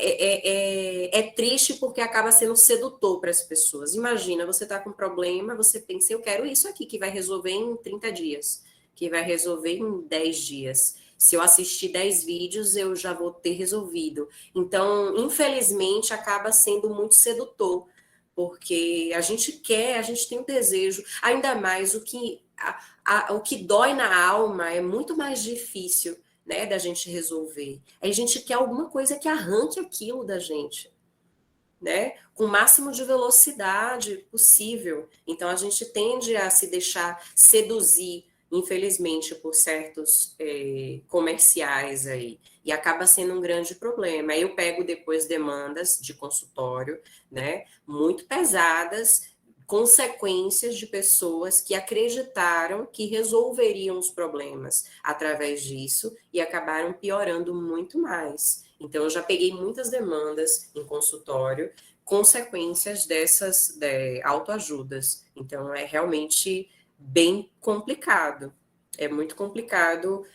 É triste porque acaba sendo sedutor para as pessoas. Imagina, você está com um problema, você pensa, eu quero isso aqui, que vai resolver em 30 dias, que vai resolver em 10 dias. Se eu assistir 10 vídeos, eu já vou ter resolvido. Então, infelizmente, acaba sendo muito sedutor, porque a gente tem um desejo, ainda mais o que dói na alma é muito mais difícil, né, da gente resolver. A gente quer alguma coisa que arranque aquilo da gente, né, com o máximo de velocidade possível. Então, a gente tende a se deixar seduzir, infelizmente, por certos comerciais aí, e acaba sendo um grande problema. Aí eu pego depois demandas de consultório, né, muito pesadas, consequências de pessoas que acreditaram que resolveriam os problemas através disso e acabaram piorando muito mais. Então, eu já peguei muitas demandas em consultório, consequências dessas autoajudas. Então, é realmente bem complicado. É muito complicado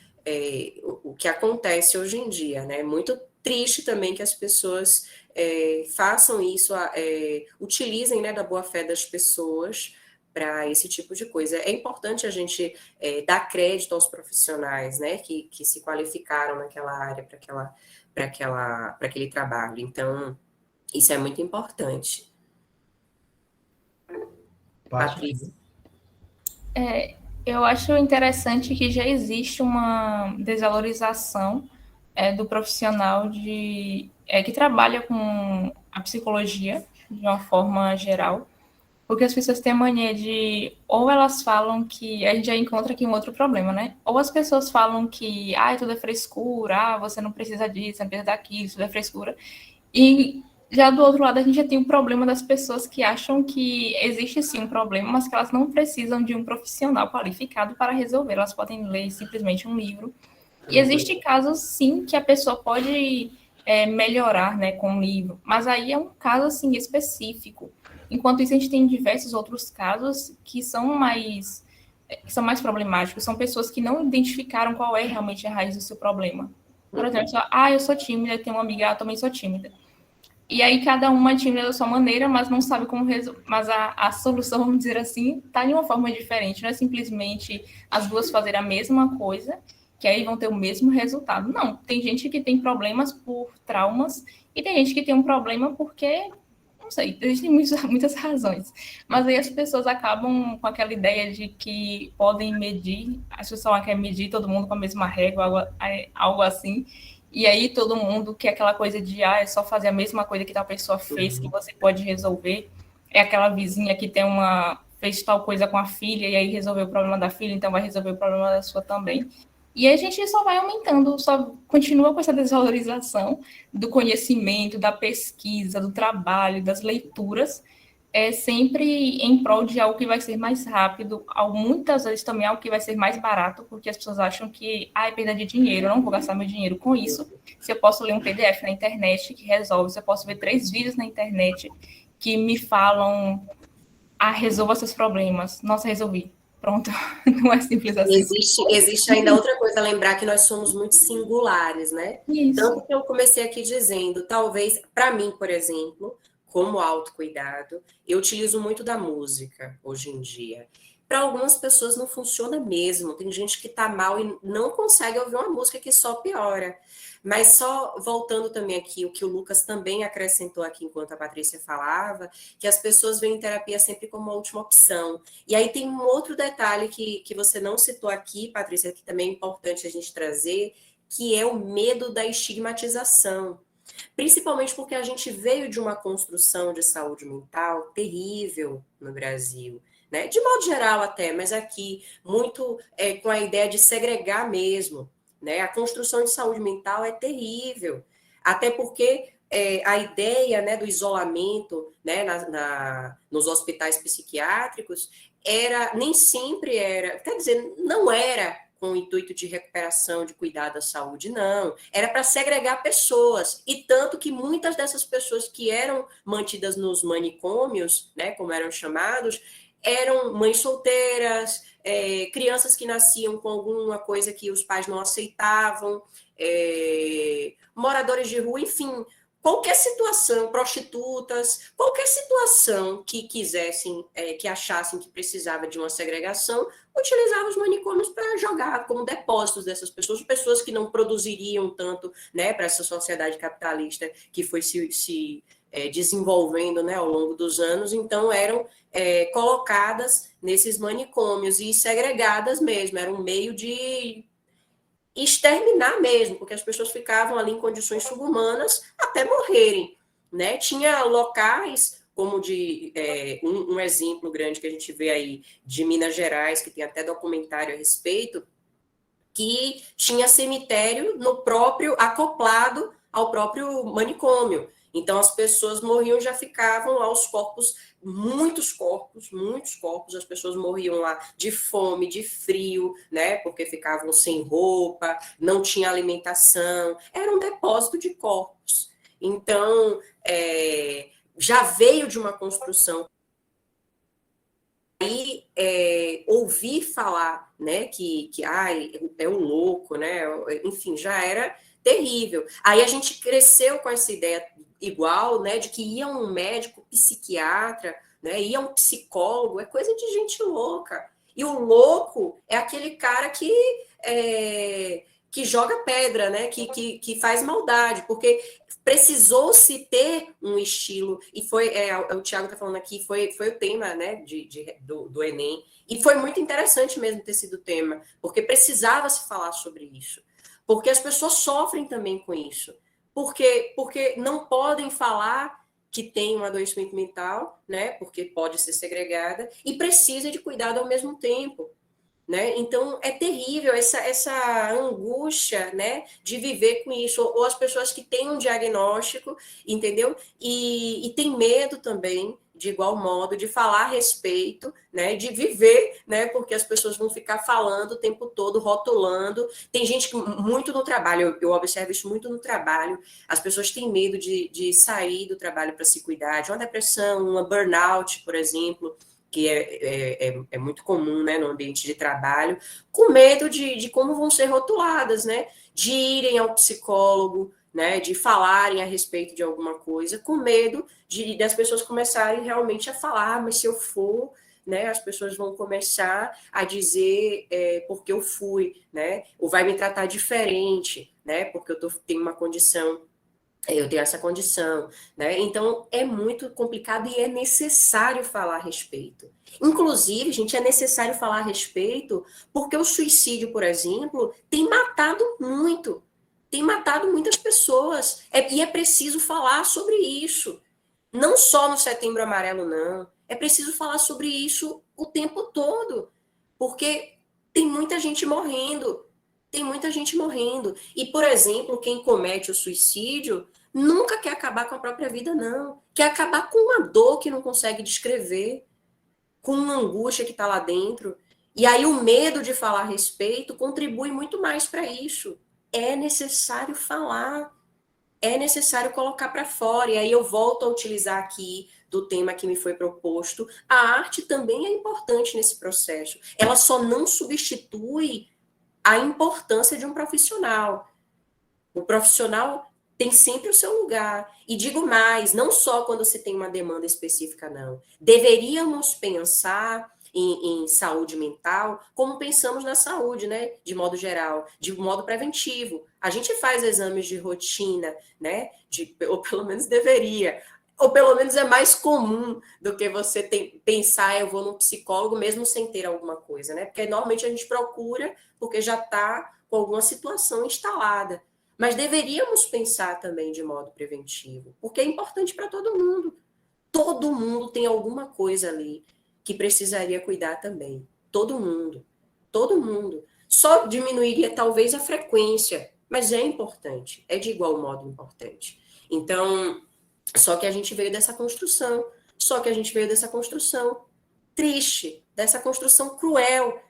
o que acontece hoje em dia, né? É muito triste também que as pessoas façam isso, utilizem, né, da boa-fé das pessoas para esse tipo de coisa. É importante a gente dar crédito aos profissionais, né, que se qualificaram naquela área para aquele trabalho. Então, isso é muito importante. Patrícia. Eu acho interessante que já existe uma desvalorização do profissional que trabalha com a psicologia de uma forma geral, porque as pessoas têm a mania de, ou elas falam que, a gente já encontra aqui um outro problema, né? Ou as pessoas falam que, tudo é frescura, você não precisa disso, não precisa daquilo, tudo é frescura, e já do outro lado a gente já tem o problema das pessoas que acham que existe sim um problema, mas que elas não precisam de um profissional qualificado para resolver, elas podem ler simplesmente um livro. E existe casos, sim, que a pessoa pode melhorar, né, com o livro, mas aí é um caso, assim, específico. Enquanto isso, a gente tem diversos outros casos que são mais problemáticos, são pessoas que não identificaram qual é realmente a raiz do seu problema. Por exemplo, eu sou tímida, tenho uma amiga, eu também sou tímida. E aí cada uma é tímida da sua maneira, mas não sabe como resolver. Mas a solução, vamos dizer assim, está de uma forma diferente. Não é simplesmente as duas fazerem a mesma coisa, que aí vão ter o mesmo resultado. Não, tem gente que tem problemas por traumas e tem gente que tem um problema porque, não sei, existem muitas razões. Mas aí as pessoas acabam com aquela ideia de que podem medir, a pessoa quer medir todo mundo com a mesma régua, algo assim. E aí todo mundo quer aquela coisa de, é só fazer a mesma coisa que tal pessoa fez, que você pode resolver. É aquela vizinha que fez tal coisa com a filha, e aí resolveu o problema da filha, então vai resolver o problema da sua também. E a gente só vai aumentando, só continua com essa desvalorização do conhecimento, da pesquisa, do trabalho, das leituras, é sempre em prol de algo que vai ser mais rápido, muitas vezes também algo que vai ser mais barato, porque as pessoas acham que, é perda de dinheiro, eu não vou gastar meu dinheiro com isso, se eu posso ler um PDF na internet que resolve, se eu posso ver 3 vídeos na internet que me falam, resolva seus problemas, nossa, resolvi, pronto, não é simples assim. Existe ainda outra coisa a lembrar, que nós somos muito singulares, né? Isso. Tanto que eu comecei aqui dizendo, talvez, para mim, por exemplo, como autocuidado, eu utilizo muito da música hoje em dia. Para algumas pessoas não funciona mesmo. Tem gente que está mal e não consegue ouvir uma música, que só piora. Mas só voltando também aqui, o que o Lucas também acrescentou aqui enquanto a Patrícia falava, que as pessoas veem terapia sempre como uma última opção. E aí tem um outro detalhe que você não citou aqui, Patrícia, que também é importante a gente trazer, que é o medo da estigmatização. Principalmente porque a gente veio de uma construção de saúde mental terrível no Brasil, né? De modo geral até, mas aqui muito com a ideia de segregar mesmo, né? A construção de saúde mental é terrível, até porque a ideia, né, do isolamento, né, nos hospitais psiquiátricos nem sempre era, quer dizer, não era com o intuito de recuperação, de cuidar da saúde, não. Era para segregar pessoas. E tanto que muitas dessas pessoas que eram mantidas nos manicômios, né, como eram chamados, eram mães solteiras, crianças que nasciam com alguma coisa que os pais não aceitavam, moradores de rua, enfim, qualquer situação, prostitutas, qualquer situação que quisessem, que achassem que precisava de uma segregação, utilizavam os manicômios para jogar como depósitos dessas pessoas, pessoas que não produziriam tanto, né, para essa sociedade capitalista que foi se desenvolvendo, né, ao longo dos anos. Então eram colocadas nesses manicômios e segregadas mesmo, era um meio de exterminar mesmo, porque as pessoas ficavam ali em condições subhumanas até morrerem, né? Tinha locais como um exemplo grande que a gente vê aí de Minas Gerais, que tem até documentário a respeito, que tinha cemitério acoplado ao próprio manicômio. Então as pessoas morriam, já ficavam lá os corpos, muitos corpos, as pessoas morriam lá de fome, de frio, né? Porque ficavam sem roupa, não tinha alimentação, era um depósito de corpos. Então, já veio de uma construção. Aí, ouvir falar, né, que é um louco, né, enfim, já era terrível. Aí a gente cresceu com essa ideia igual, né, de que ia um médico psiquiatra, né, ia um psicólogo, é coisa de gente louca. E o louco é aquele cara que joga pedra, né, que faz maldade, porque precisou-se ter um estilo, e foi, o Thiago está falando aqui, foi o tema, né, do Enem, e foi muito interessante mesmo ter sido o tema, porque precisava se falar sobre isso, porque as pessoas sofrem também com isso, porque não podem falar que tem um adoecimento mental, né, porque pode ser segregada, e precisa de cuidado ao mesmo tempo. Né? Então, é terrível essa angústia, né, de viver com isso, ou as pessoas que têm um diagnóstico, entendeu? E tem medo também, de igual modo, de falar a respeito, né, de viver, né, porque as pessoas vão ficar falando o tempo todo, rotulando. Tem gente que, muito no trabalho, eu observo isso muito no trabalho, as pessoas têm medo de sair do trabalho para se cuidar, de uma depressão, uma burnout, por exemplo, que é muito comum, né, no ambiente de trabalho, com medo de como vão ser rotuladas, né, de irem ao psicólogo, né, de falarem a respeito de alguma coisa, com medo das pessoas começarem realmente a falar, mas se eu for, né, as pessoas vão começar a dizer porque eu fui, né, ou vai me tratar diferente, né, porque eu tenho uma condição, eu tenho essa condição, né? Então, é muito complicado e é necessário falar a respeito. Inclusive, gente, é necessário falar a respeito porque o suicídio, por exemplo, tem matado muitas pessoas. E é preciso falar sobre isso. Não só no Setembro Amarelo, não. É preciso falar sobre isso o tempo todo, porque tem muita gente morrendo. Tem muita gente morrendo. E, por exemplo, quem comete o suicídio nunca quer acabar com a própria vida, não. Quer acabar com uma dor que não consegue descrever, com uma angústia que está lá dentro. E aí o medo de falar a respeito contribui muito mais para isso. É necessário falar, é necessário colocar para fora. E aí eu volto a utilizar aqui do tema que me foi proposto. A arte também é importante nesse processo. Ela só não substitui a importância de um profissional. O profissional tem sempre o seu lugar. E digo mais, não só quando se tem uma demanda específica, não. Deveríamos pensar em saúde mental como pensamos na saúde, né? De modo geral, de modo preventivo. A gente faz exames de rotina, né? Ou pelo menos deveria. Ou pelo menos é mais comum do que você pensar, eu vou num psicólogo mesmo sem ter alguma coisa, né? Porque normalmente a gente procura porque já está com alguma situação instalada. Mas deveríamos pensar também de modo preventivo, porque é importante para todo mundo. Todo mundo tem alguma coisa ali que precisaria cuidar também. Todo mundo. Todo mundo. Só diminuiria talvez a frequência, mas é importante. É de igual modo importante. Então, só que a gente veio dessa construção. Só que a gente veio dessa construção triste, dessa construção cruel,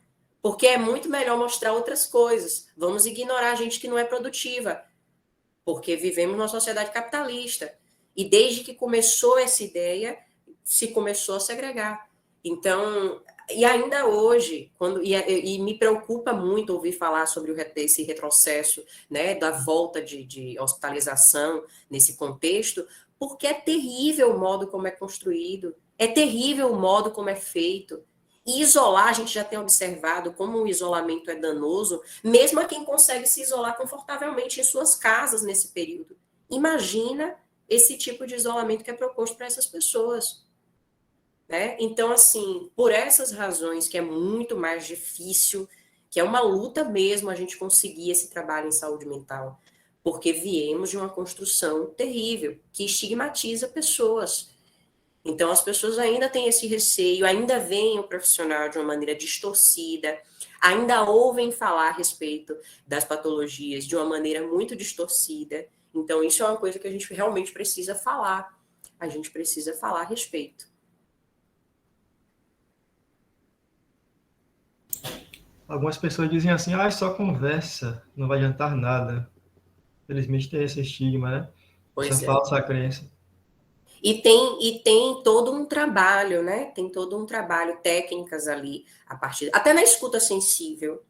porque é muito melhor mostrar outras coisas. Vamos ignorar a gente que não é produtiva, porque vivemos numa sociedade capitalista. E desde que começou essa ideia, se começou a segregar. Então, e ainda hoje, e me preocupa muito ouvir falar sobre esse retrocesso, né, da volta de hospitalização nesse contexto, porque é terrível o modo como é construído, é terrível o modo como é feito. E isolar, a gente já tem observado como o isolamento é danoso, mesmo a quem consegue se isolar confortavelmente em suas casas nesse período. Imagina esse tipo de isolamento que é proposto para essas pessoas. Né? Então, assim, por essas razões que é muito mais difícil, que é uma luta mesmo a gente conseguir esse trabalho em saúde mental, porque viemos de uma construção terrível, que estigmatiza pessoas. Então, as pessoas ainda têm esse receio, ainda veem o profissional de uma maneira distorcida, ainda ouvem falar a respeito das patologias de uma maneira muito distorcida. Então, isso é uma coisa que a gente realmente precisa falar. A gente precisa falar a respeito. Algumas pessoas dizem assim, ah, é só conversa, não vai adiantar nada. Felizmente tem esse estigma, né? Essa Pois é. falsa crença. E tem todo um trabalho, né? Tem todo um trabalho, técnicas ali, até na escuta sensível.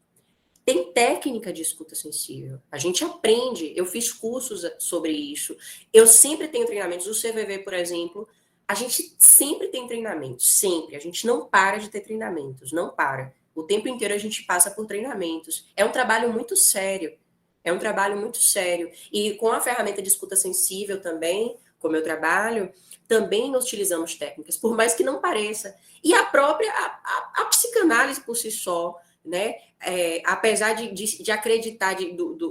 Tem técnica de escuta sensível. A gente aprende. Eu fiz cursos sobre isso. Eu sempre tenho treinamentos. O CVV, por exemplo, a gente sempre tem treinamentos. Sempre. A gente não para de ter treinamentos. Não para. O tempo inteiro a gente passa por treinamentos. É um trabalho muito sério. É um trabalho muito sério. E com a ferramenta de escuta sensível também, como eu trabalho, também utilizamos técnicas, por mais que não pareça. E a própria, a psicanálise por si só, né? Apesar de acreditar,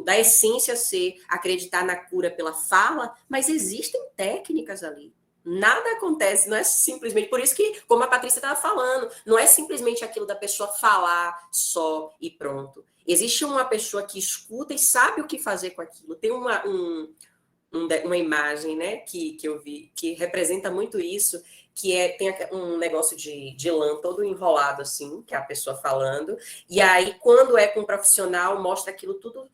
da essência ser acreditar na cura pela fala, mas existem técnicas ali. Nada acontece, não é simplesmente. Por isso que, como a Patrícia estava falando, não é simplesmente aquilo da pessoa falar só e pronto. Existe uma pessoa que escuta e sabe o que fazer com aquilo. Tem uma imagem, né, que eu vi, que representa muito isso, tem um negócio de lã todo enrolado, assim, que é a pessoa falando, e aí, quando é com um profissional, mostra aquilo tudo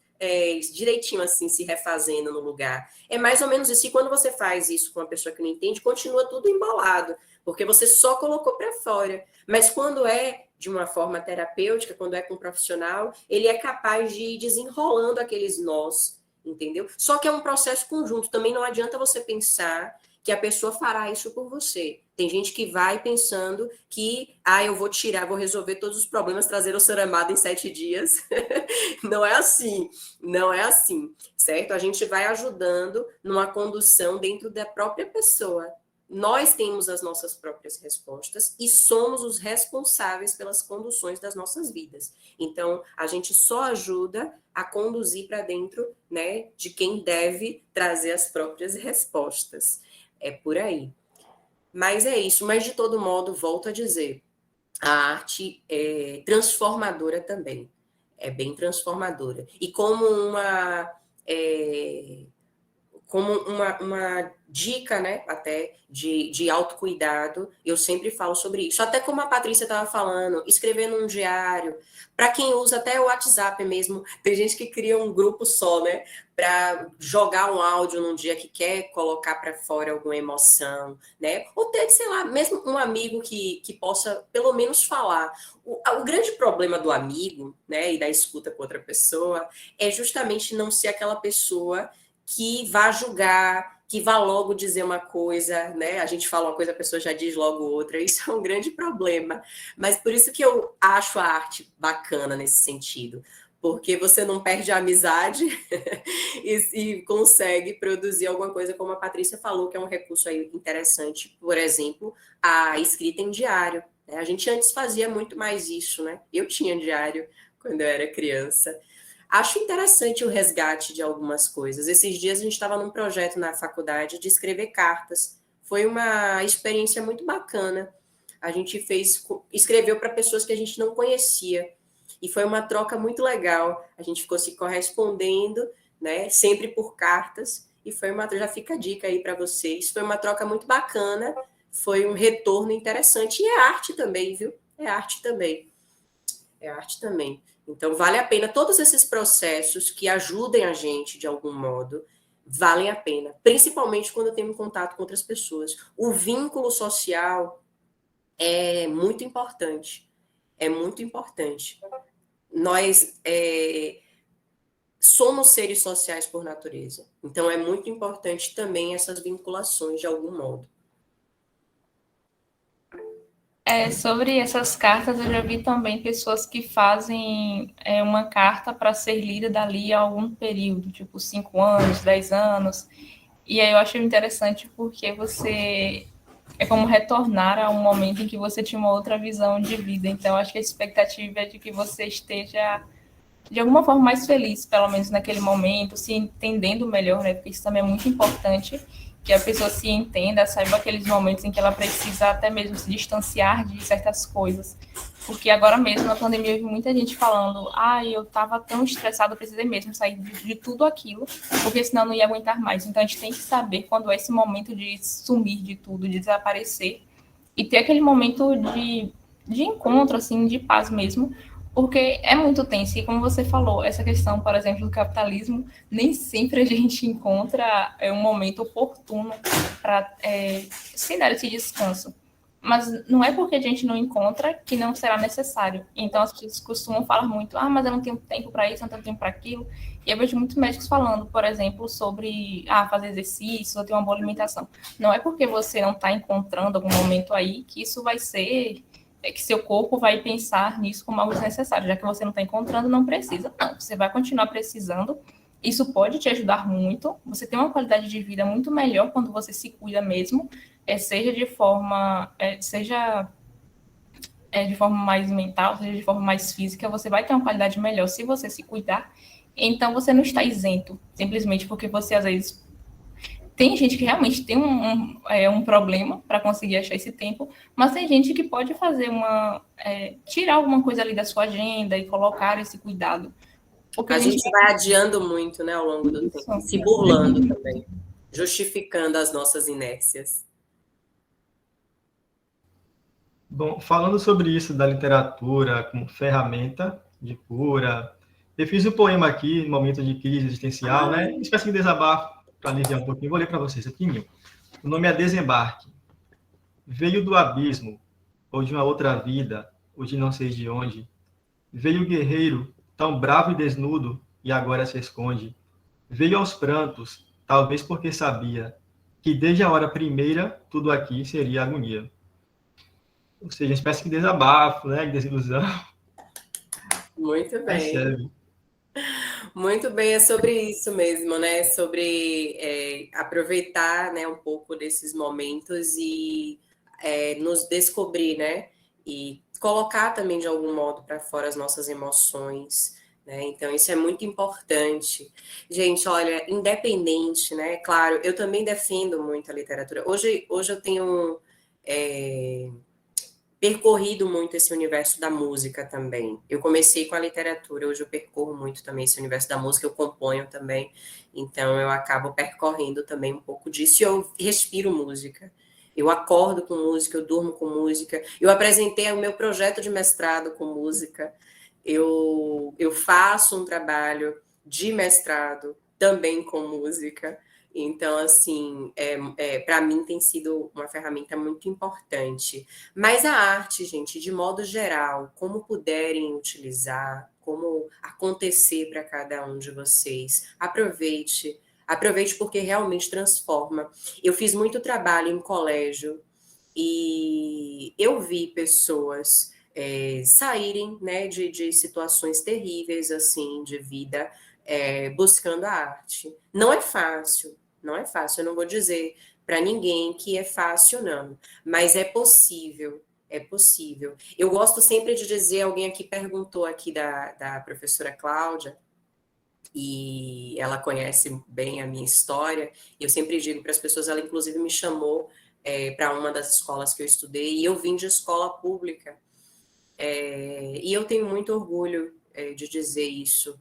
direitinho, assim, se refazendo no lugar. É mais ou menos isso, e quando você faz isso com uma pessoa que não entende, continua tudo embolado, porque você só colocou para fora. Mas quando é de uma forma terapêutica, quando é com um profissional, ele é capaz de ir desenrolando aqueles nós, entendeu? Só que é um processo conjunto. Também não adianta você pensar que a pessoa fará isso por você. Tem gente que vai pensando que, eu vou resolver todos os problemas, trazer o ser amado em 7 dias. Não é assim. Não é assim, certo? A gente vai ajudando numa condução dentro da própria pessoa. Nós temos as nossas próprias respostas e somos os responsáveis pelas conduções das nossas vidas. Então, a gente só ajuda a conduzir para dentro, né, de quem deve trazer as próprias respostas. É por aí. Mas é isso. Mas, de todo modo, volto a dizer, a arte é transformadora também. É bem transformadora. E como como uma dica, né, até de autocuidado, eu sempre falo sobre isso. Até como a Patrícia estava falando, escrever num diário, para quem usa até o WhatsApp mesmo, tem gente que cria um grupo só, né, para jogar um áudio num dia que quer colocar para fora alguma emoção, né, ou ter, sei lá, mesmo um amigo que possa pelo menos falar. O grande problema do amigo, né, e da escuta com outra pessoa, é justamente não ser aquela pessoa que vá julgar, que vá logo dizer uma coisa, né? A gente fala uma coisa, a pessoa já diz logo outra. Isso é um grande problema. Mas por isso que eu acho a arte bacana nesse sentido. Porque você não perde a amizade e consegue produzir alguma coisa, como a Patrícia falou, que é um recurso aí interessante. Por exemplo, a escrita em diário. Né? A gente antes fazia muito mais isso, né? Eu tinha diário quando eu era criança. Acho interessante o resgate de algumas coisas. Esses dias a gente estava num projeto na faculdade de escrever cartas. Foi uma experiência muito bacana. A gente escreveu para pessoas que a gente não conhecia. E foi uma troca muito legal. A gente ficou se correspondendo, né? Sempre por cartas. E já fica a dica aí para vocês. Foi uma troca muito bacana. Foi um retorno interessante. E é arte também, viu? É arte também. É arte também. Então, vale a pena. Todos esses processos que ajudem a gente de algum modo, valem a pena. Principalmente quando eu tenho contato com outras pessoas. O vínculo social é muito importante. É muito importante. Nós somos seres sociais por natureza. Então, é muito importante também essas vinculações de algum modo. Sobre essas cartas, eu já vi também pessoas que fazem uma carta para ser lida dali a algum período, tipo 5 anos, 10 anos. E aí eu achei interessante porque você é como retornar a um momento em que você tinha uma outra visão de vida. Então, acho que a expectativa é de que você esteja, de alguma forma, mais feliz, pelo menos naquele momento, se entendendo melhor, né? Porque isso também é muito importante, que a pessoa se entenda, saiba aqueles momentos em que ela precisa até mesmo se distanciar de certas coisas. Porque agora mesmo, na pandemia, eu vi muita gente falando, eu estava tão estressada, eu precisei mesmo sair de tudo aquilo, porque senão eu não ia aguentar mais. Então, a gente tem que saber quando é esse momento de sumir de tudo, de desaparecer, e ter aquele momento de encontro, assim, de paz mesmo, porque é muito tenso. E como você falou, essa questão, por exemplo, do capitalismo, nem sempre a gente encontra um momento oportuno para se dar esse descanso. Mas não é porque a gente não encontra que não será necessário. Então, as pessoas costumam falar muito, mas eu não tenho tempo para isso, não tenho tempo para aquilo. E eu vejo muitos médicos falando, por exemplo, sobre fazer exercício, ou ter uma boa alimentação. Não é porque você não está encontrando algum momento aí que isso vai ser, que seu corpo vai pensar nisso como algo desnecessário. Já que você não está encontrando, não precisa. Não, você vai continuar precisando. Isso pode te ajudar muito. Você tem uma qualidade de vida muito melhor quando você se cuida mesmo, seja de forma de forma mais mental, seja de forma mais física, você vai ter uma qualidade melhor se você se cuidar. Então, você não está isento, simplesmente porque você, às vezes, tem gente que realmente tem um problema para conseguir achar esse tempo, mas tem gente que pode fazer tirar alguma coisa ali da sua agenda e colocar esse cuidado. Porque a gente vai adiando muito, né, ao longo do tempo, se burlando também, justificando as nossas inércias. Bom, falando sobre isso da literatura como ferramenta de cura, eu fiz um poema aqui, no momento de crise existencial, né? Uma espécie de desabafo, para aliviar um pouquinho. Vou ler para vocês, é pequenininho. O nome é Desembarque. Veio do abismo, ou de uma outra vida, ou de não sei de onde. Veio o guerreiro, tão bravo e desnudo, e agora se esconde. Veio aos prantos, talvez porque sabia que desde a hora primeira tudo aqui seria agonia. Ou seja, uma espécie de desabafo, né? De desilusão. Muito bem. Percebe. Muito bem, é sobre isso mesmo, né? Sobre aproveitar, né, um pouco desses momentos e nos descobrir, né? E colocar também de algum modo para fora as nossas emoções, né? Então, isso é muito importante. Gente, olha, independente, né? Claro, eu também defendo muito a literatura. Hoje eu tenho percorrido muito esse universo da música também. Eu comecei com a literatura, hoje eu percorro muito também esse universo da música, eu componho também, então eu acabo percorrendo também um pouco disso, e eu respiro música. Eu acordo com música, eu durmo com música, eu apresentei o meu projeto de mestrado com música, eu faço um trabalho de mestrado também com música. Então, assim, para mim tem sido uma ferramenta muito importante. Mas a arte, gente, de modo geral, como puderem utilizar, como acontecer para cada um de vocês, aproveite. Aproveite porque realmente transforma. Eu fiz muito trabalho em colégio e eu vi pessoas saírem, né, de situações terríveis, assim, de vida, buscando a arte. Não é fácil, não é fácil. Eu não vou dizer para ninguém que é fácil, não. Mas é possível, é possível. Eu gosto sempre de dizer, alguém aqui perguntou aqui da professora Cláudia, e ela conhece bem a minha história, e eu sempre digo para as pessoas, ela inclusive me chamou para uma das escolas que eu estudei, e eu vim de escola pública, e eu tenho muito orgulho de dizer isso,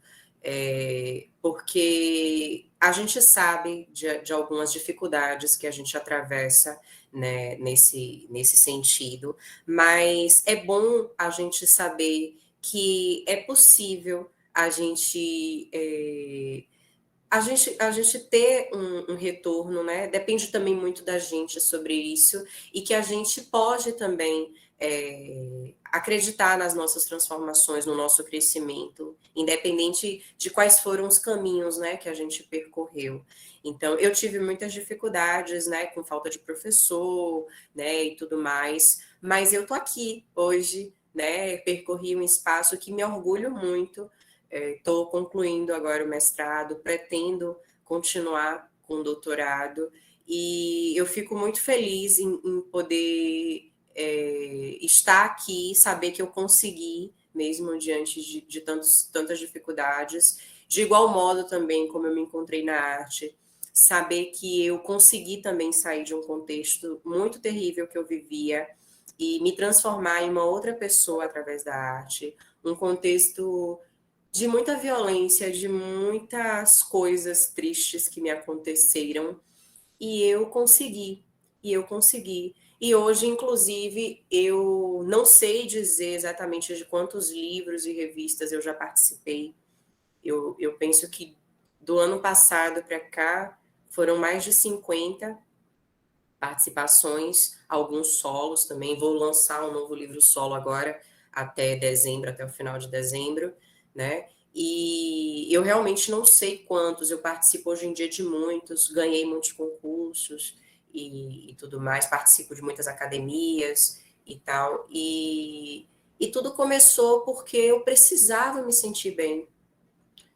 porque a gente sabe de algumas dificuldades que a gente atravessa, né, nesse sentido, mas é bom a gente saber que é possível a gente ter um retorno, né? Depende também muito da gente sobre isso, e que a gente pode também acreditar nas nossas transformações, no nosso crescimento, independente de quais foram os caminhos, né, que a gente percorreu. Então, eu tive muitas dificuldades, né, com falta de professor, né, e tudo mais, mas eu tô aqui hoje, né, percorri um espaço que me orgulho muito. Estou concluindo agora o mestrado, pretendo continuar com o doutorado, e eu fico muito feliz em poder estar aqui, saber que eu consegui, mesmo diante de tantas dificuldades. De igual modo também, como eu me encontrei na arte, saber que eu consegui também sair de um contexto muito terrível que eu vivia e me transformar em uma outra pessoa através da arte, um contexto de muita violência, de muitas coisas tristes que me aconteceram, e eu consegui, e eu consegui. E hoje, inclusive, eu não sei dizer exatamente de quantos livros e revistas eu já participei. Eu penso que do ano passado para cá foram mais de 50 participações, alguns solos também. Vou lançar um novo livro solo agora, até dezembro, até o final de dezembro, né? E eu realmente não sei quantos, eu participo hoje em dia de muitos, ganhei muitos concursos e tudo mais, participo de muitas academias e tal, e tudo começou porque eu precisava me sentir bem.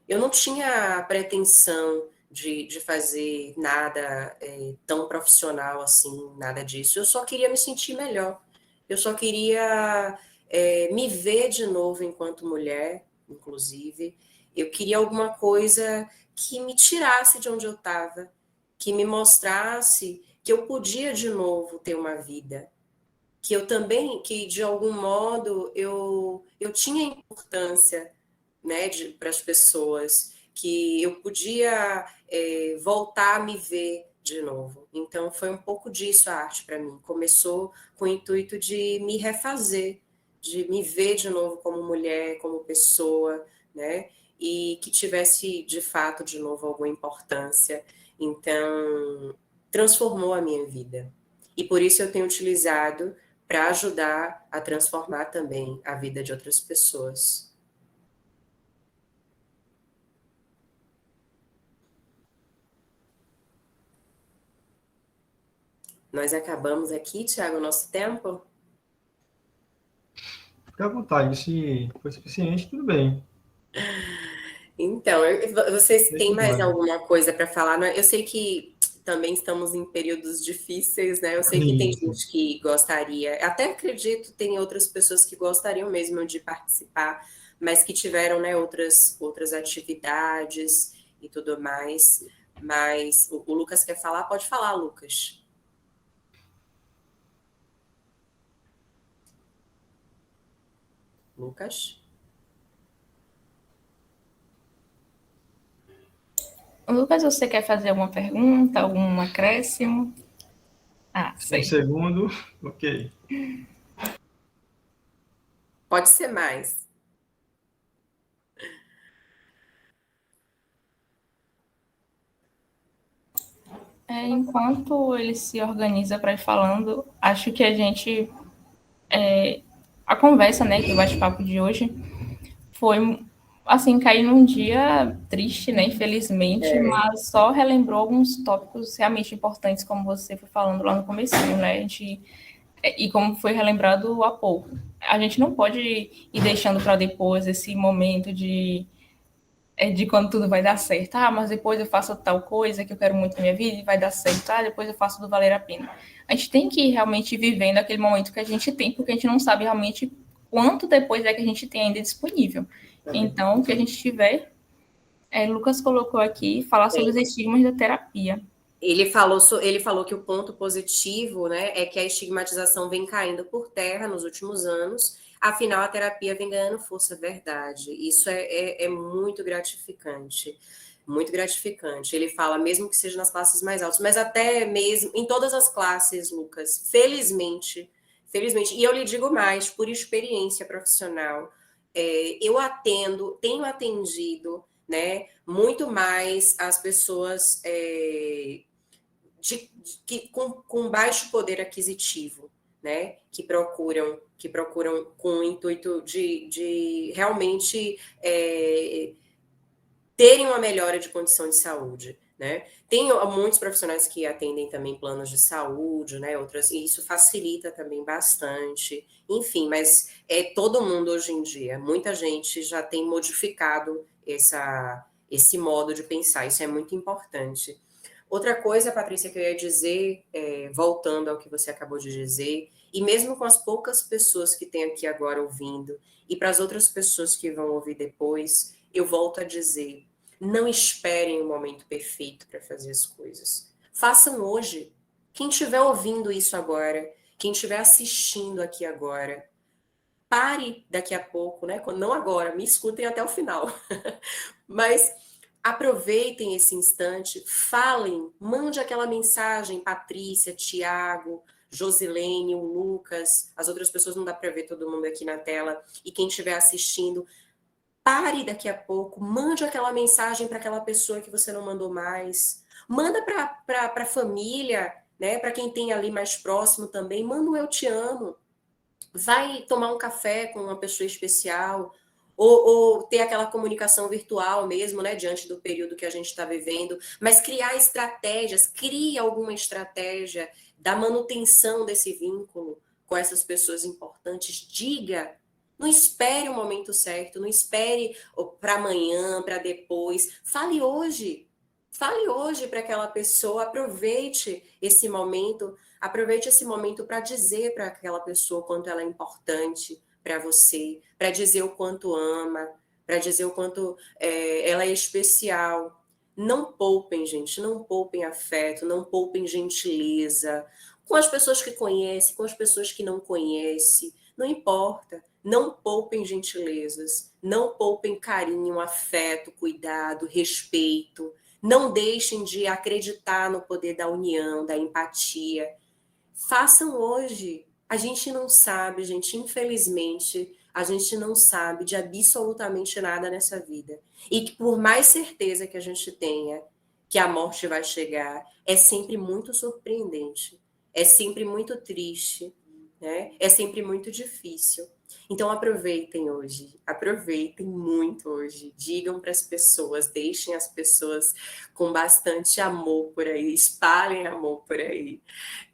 Eu não tinha pretensão de fazer nada tão profissional assim, nada disso. Eu só queria me sentir melhor. Eu só queria me ver de novo enquanto mulher, inclusive. Eu queria alguma coisa que me tirasse de onde eu estava, que me mostrasse que eu podia de novo ter uma vida, que eu também, que de algum modo eu tinha importância, né, para as pessoas, que eu podia voltar a me ver de novo. Então, foi um pouco disso a arte para mim. Começou com o intuito de me refazer, de me ver de novo como mulher, como pessoa, né, e que tivesse, de fato, de novo, alguma importância. Então, transformou a minha vida. E por isso eu tenho utilizado para ajudar a transformar também a vida de outras pessoas. Nós acabamos aqui, Tiago, o nosso tempo? Fique à vontade, se for suficiente, tudo bem. Então, vocês têm mais Obrigado. alguma coisa para falar? Eu sei que também estamos em períodos difíceis, né? Eu sei que tem Isso. gente que gostaria, até acredito, tem outras pessoas que gostariam mesmo de participar, mas que tiveram, né, outras atividades e tudo mais. Mas o Lucas quer falar? Pode falar, Lucas. Lucas? Lucas, você quer fazer alguma pergunta, algum acréscimo? Um Sei. segundo, ok. Pode ser mais. Enquanto ele se organiza para ir falando, acho que a gente... a conversa, né, que o bate-papo de hoje foi, assim, cair num dia triste, né, infelizmente, mas só relembrou alguns tópicos realmente importantes, como você foi falando lá no comecinho, né, e como foi relembrado há pouco. A gente não pode ir deixando para depois esse momento de quando tudo vai dar certo. Mas depois eu faço tal coisa que eu quero muito na minha vida e vai dar certo. Depois eu faço do valer a pena. A gente tem que ir realmente vivendo aquele momento que a gente tem, porque a gente não sabe realmente quanto depois é que a gente tem ainda disponível. Então, o que a gente tiver, Lucas colocou aqui, falar sobre os estigmas da terapia. Ele falou que o ponto positivo, né, é que a estigmatização vem caindo por terra nos últimos anos, afinal a terapia vem ganhando força, verdade. Isso é muito gratificante, muito gratificante. Ele fala, mesmo que seja nas classes mais altas, mas até mesmo em todas as classes, Lucas, felizmente, e eu lhe digo mais, por experiência profissional, eu tenho atendido, né, muito mais as pessoas com baixo poder aquisitivo, né? Que procuram com o intuito de realmente terem uma melhora de condição de saúde, né? Tem muitos profissionais que atendem também planos de saúde, né? E isso facilita também bastante. Enfim, mas todo mundo hoje em dia, muita gente já tem modificado esse modo de pensar. Isso é muito importante. Outra coisa, Patrícia, que eu ia dizer, voltando ao que você acabou de dizer, e mesmo com as poucas pessoas que tem aqui agora ouvindo, e para as outras pessoas que vão ouvir depois, eu volto a dizer, não esperem o momento perfeito para fazer as coisas. Façam hoje. Quem estiver ouvindo isso agora, quem estiver assistindo aqui agora, pare daqui a pouco, né? Não agora, me escutem até o final. Mas aproveitem esse instante, falem, mande aquela mensagem, Patrícia, Tiago, Josilene, o Lucas, as outras pessoas não dá para ver todo mundo aqui na tela, e quem estiver assistindo, pare daqui a pouco, mande aquela mensagem para aquela pessoa que você não mandou mais, manda para a família, né? Para quem tem ali mais próximo também, manda um eu te amo, vai tomar um café com uma pessoa especial, ou ter aquela comunicação virtual mesmo, né, diante do período que a gente está vivendo, mas criar estratégias, crie alguma estratégia da manutenção desse vínculo com essas pessoas importantes, diga, não espere o momento certo, não espere para amanhã, para depois, fale hoje para aquela pessoa, aproveite esse momento para dizer para aquela pessoa o quanto ela é importante para você, para dizer o quanto ama, para dizer o quanto ela é especial. Não poupem, gente, não poupem afeto, não poupem gentileza. Com as pessoas que conhecem, com as pessoas que não conhecem, não importa. Não poupem gentilezas, não poupem carinho, afeto, cuidado, respeito. Não deixem de acreditar no poder da união, da empatia. Façam hoje. A gente não sabe, gente, infelizmente, a gente não sabe de absolutamente nada nessa vida. E que por mais certeza que a gente tenha que a morte vai chegar, é sempre muito surpreendente, é sempre muito triste, né? É sempre muito difícil. Então aproveitem hoje, aproveitem muito hoje, digam para as pessoas, deixem as pessoas com bastante amor por aí, espalhem amor por aí,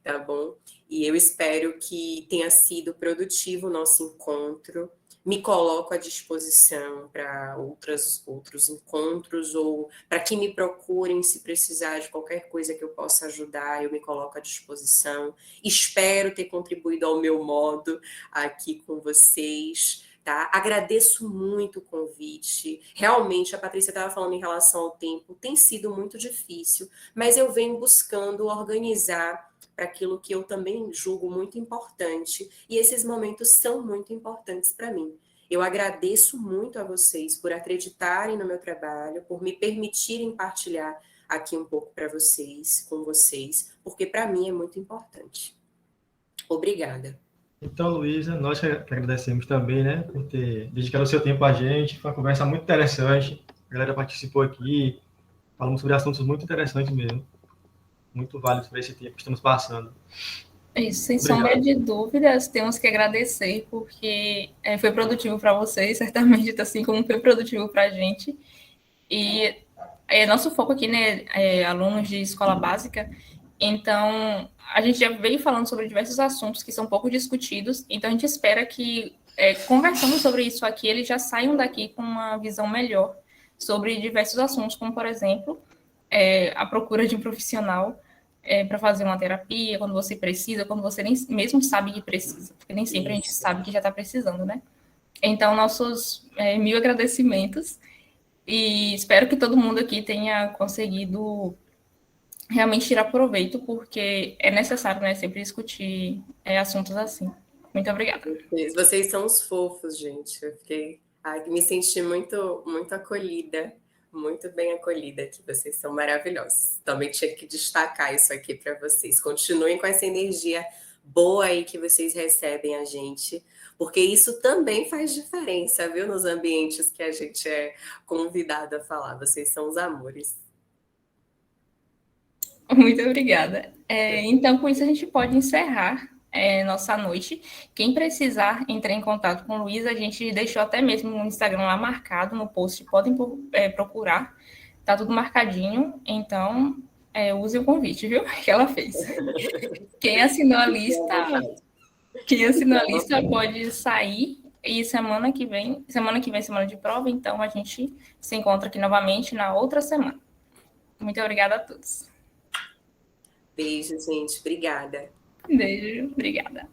tá bom? E eu espero que tenha sido produtivo o nosso encontro. Me coloco à disposição para outros encontros ou para que me procurem se precisar de qualquer coisa que eu possa ajudar, eu me coloco à disposição. Espero ter contribuído ao meu modo aqui com vocês. Tá? Agradeço muito o convite. Realmente, a Patrícia estava falando em relação ao tempo, tem sido muito difícil, mas eu venho buscando organizar para aquilo que eu também julgo muito importante, e esses momentos são muito importantes para mim. Eu agradeço muito a vocês por acreditarem no meu trabalho, por me permitirem partilhar aqui um pouco para vocês, com vocês, porque para mim é muito importante. Obrigada. Então, Luísa, nós que agradecemos também, né, por ter dedicado o seu tempo a gente. Foi uma conversa muito interessante. A galera participou aqui, falamos sobre assuntos muito interessantes mesmo, muito válidos para esse tempo que estamos passando. Isso, sem sombra de dúvidas, temos que agradecer, porque foi produtivo para vocês, certamente, assim como foi produtivo para a gente. E nosso foco aqui, né, alunos de escola básica, então a gente já veio falando sobre diversos assuntos que são pouco discutidos, então a gente espera que, conversando sobre isso aqui, eles já saiam daqui com uma visão melhor sobre diversos assuntos, como, por exemplo, a procura de um profissional para fazer uma terapia, quando você precisa, quando você nem mesmo sabe que precisa, porque nem sempre a gente sabe que já está precisando, né? Então, nossos 1000 agradecimentos, e espero que todo mundo aqui tenha conseguido realmente tirar proveito, porque é necessário, né, sempre discutir assuntos assim. Muito obrigada. Vocês são os fofos, gente. Eu me senti muito, muito acolhida, muito bem acolhida aqui. Vocês são maravilhosos. Também tinha que destacar isso aqui para vocês. Continuem com essa energia boa aí que vocês recebem a gente, porque isso também faz diferença, viu? Nos ambientes que a gente é convidado a falar. Vocês são os amores. Muito obrigada. Então, com isso, a gente pode encerrar nossa noite. Quem precisar entrar em contato com Luísa, a gente deixou até mesmo no Instagram lá marcado, no post, podem procurar. Tá tudo marcadinho, então use o convite, viu? Que ela fez. Quem assinou a lista pode sair. E semana que vem, semana de prova, então a gente se encontra aqui novamente na outra semana. Muito obrigada a todos. Beijo, gente. Obrigada. Beijo, obrigada.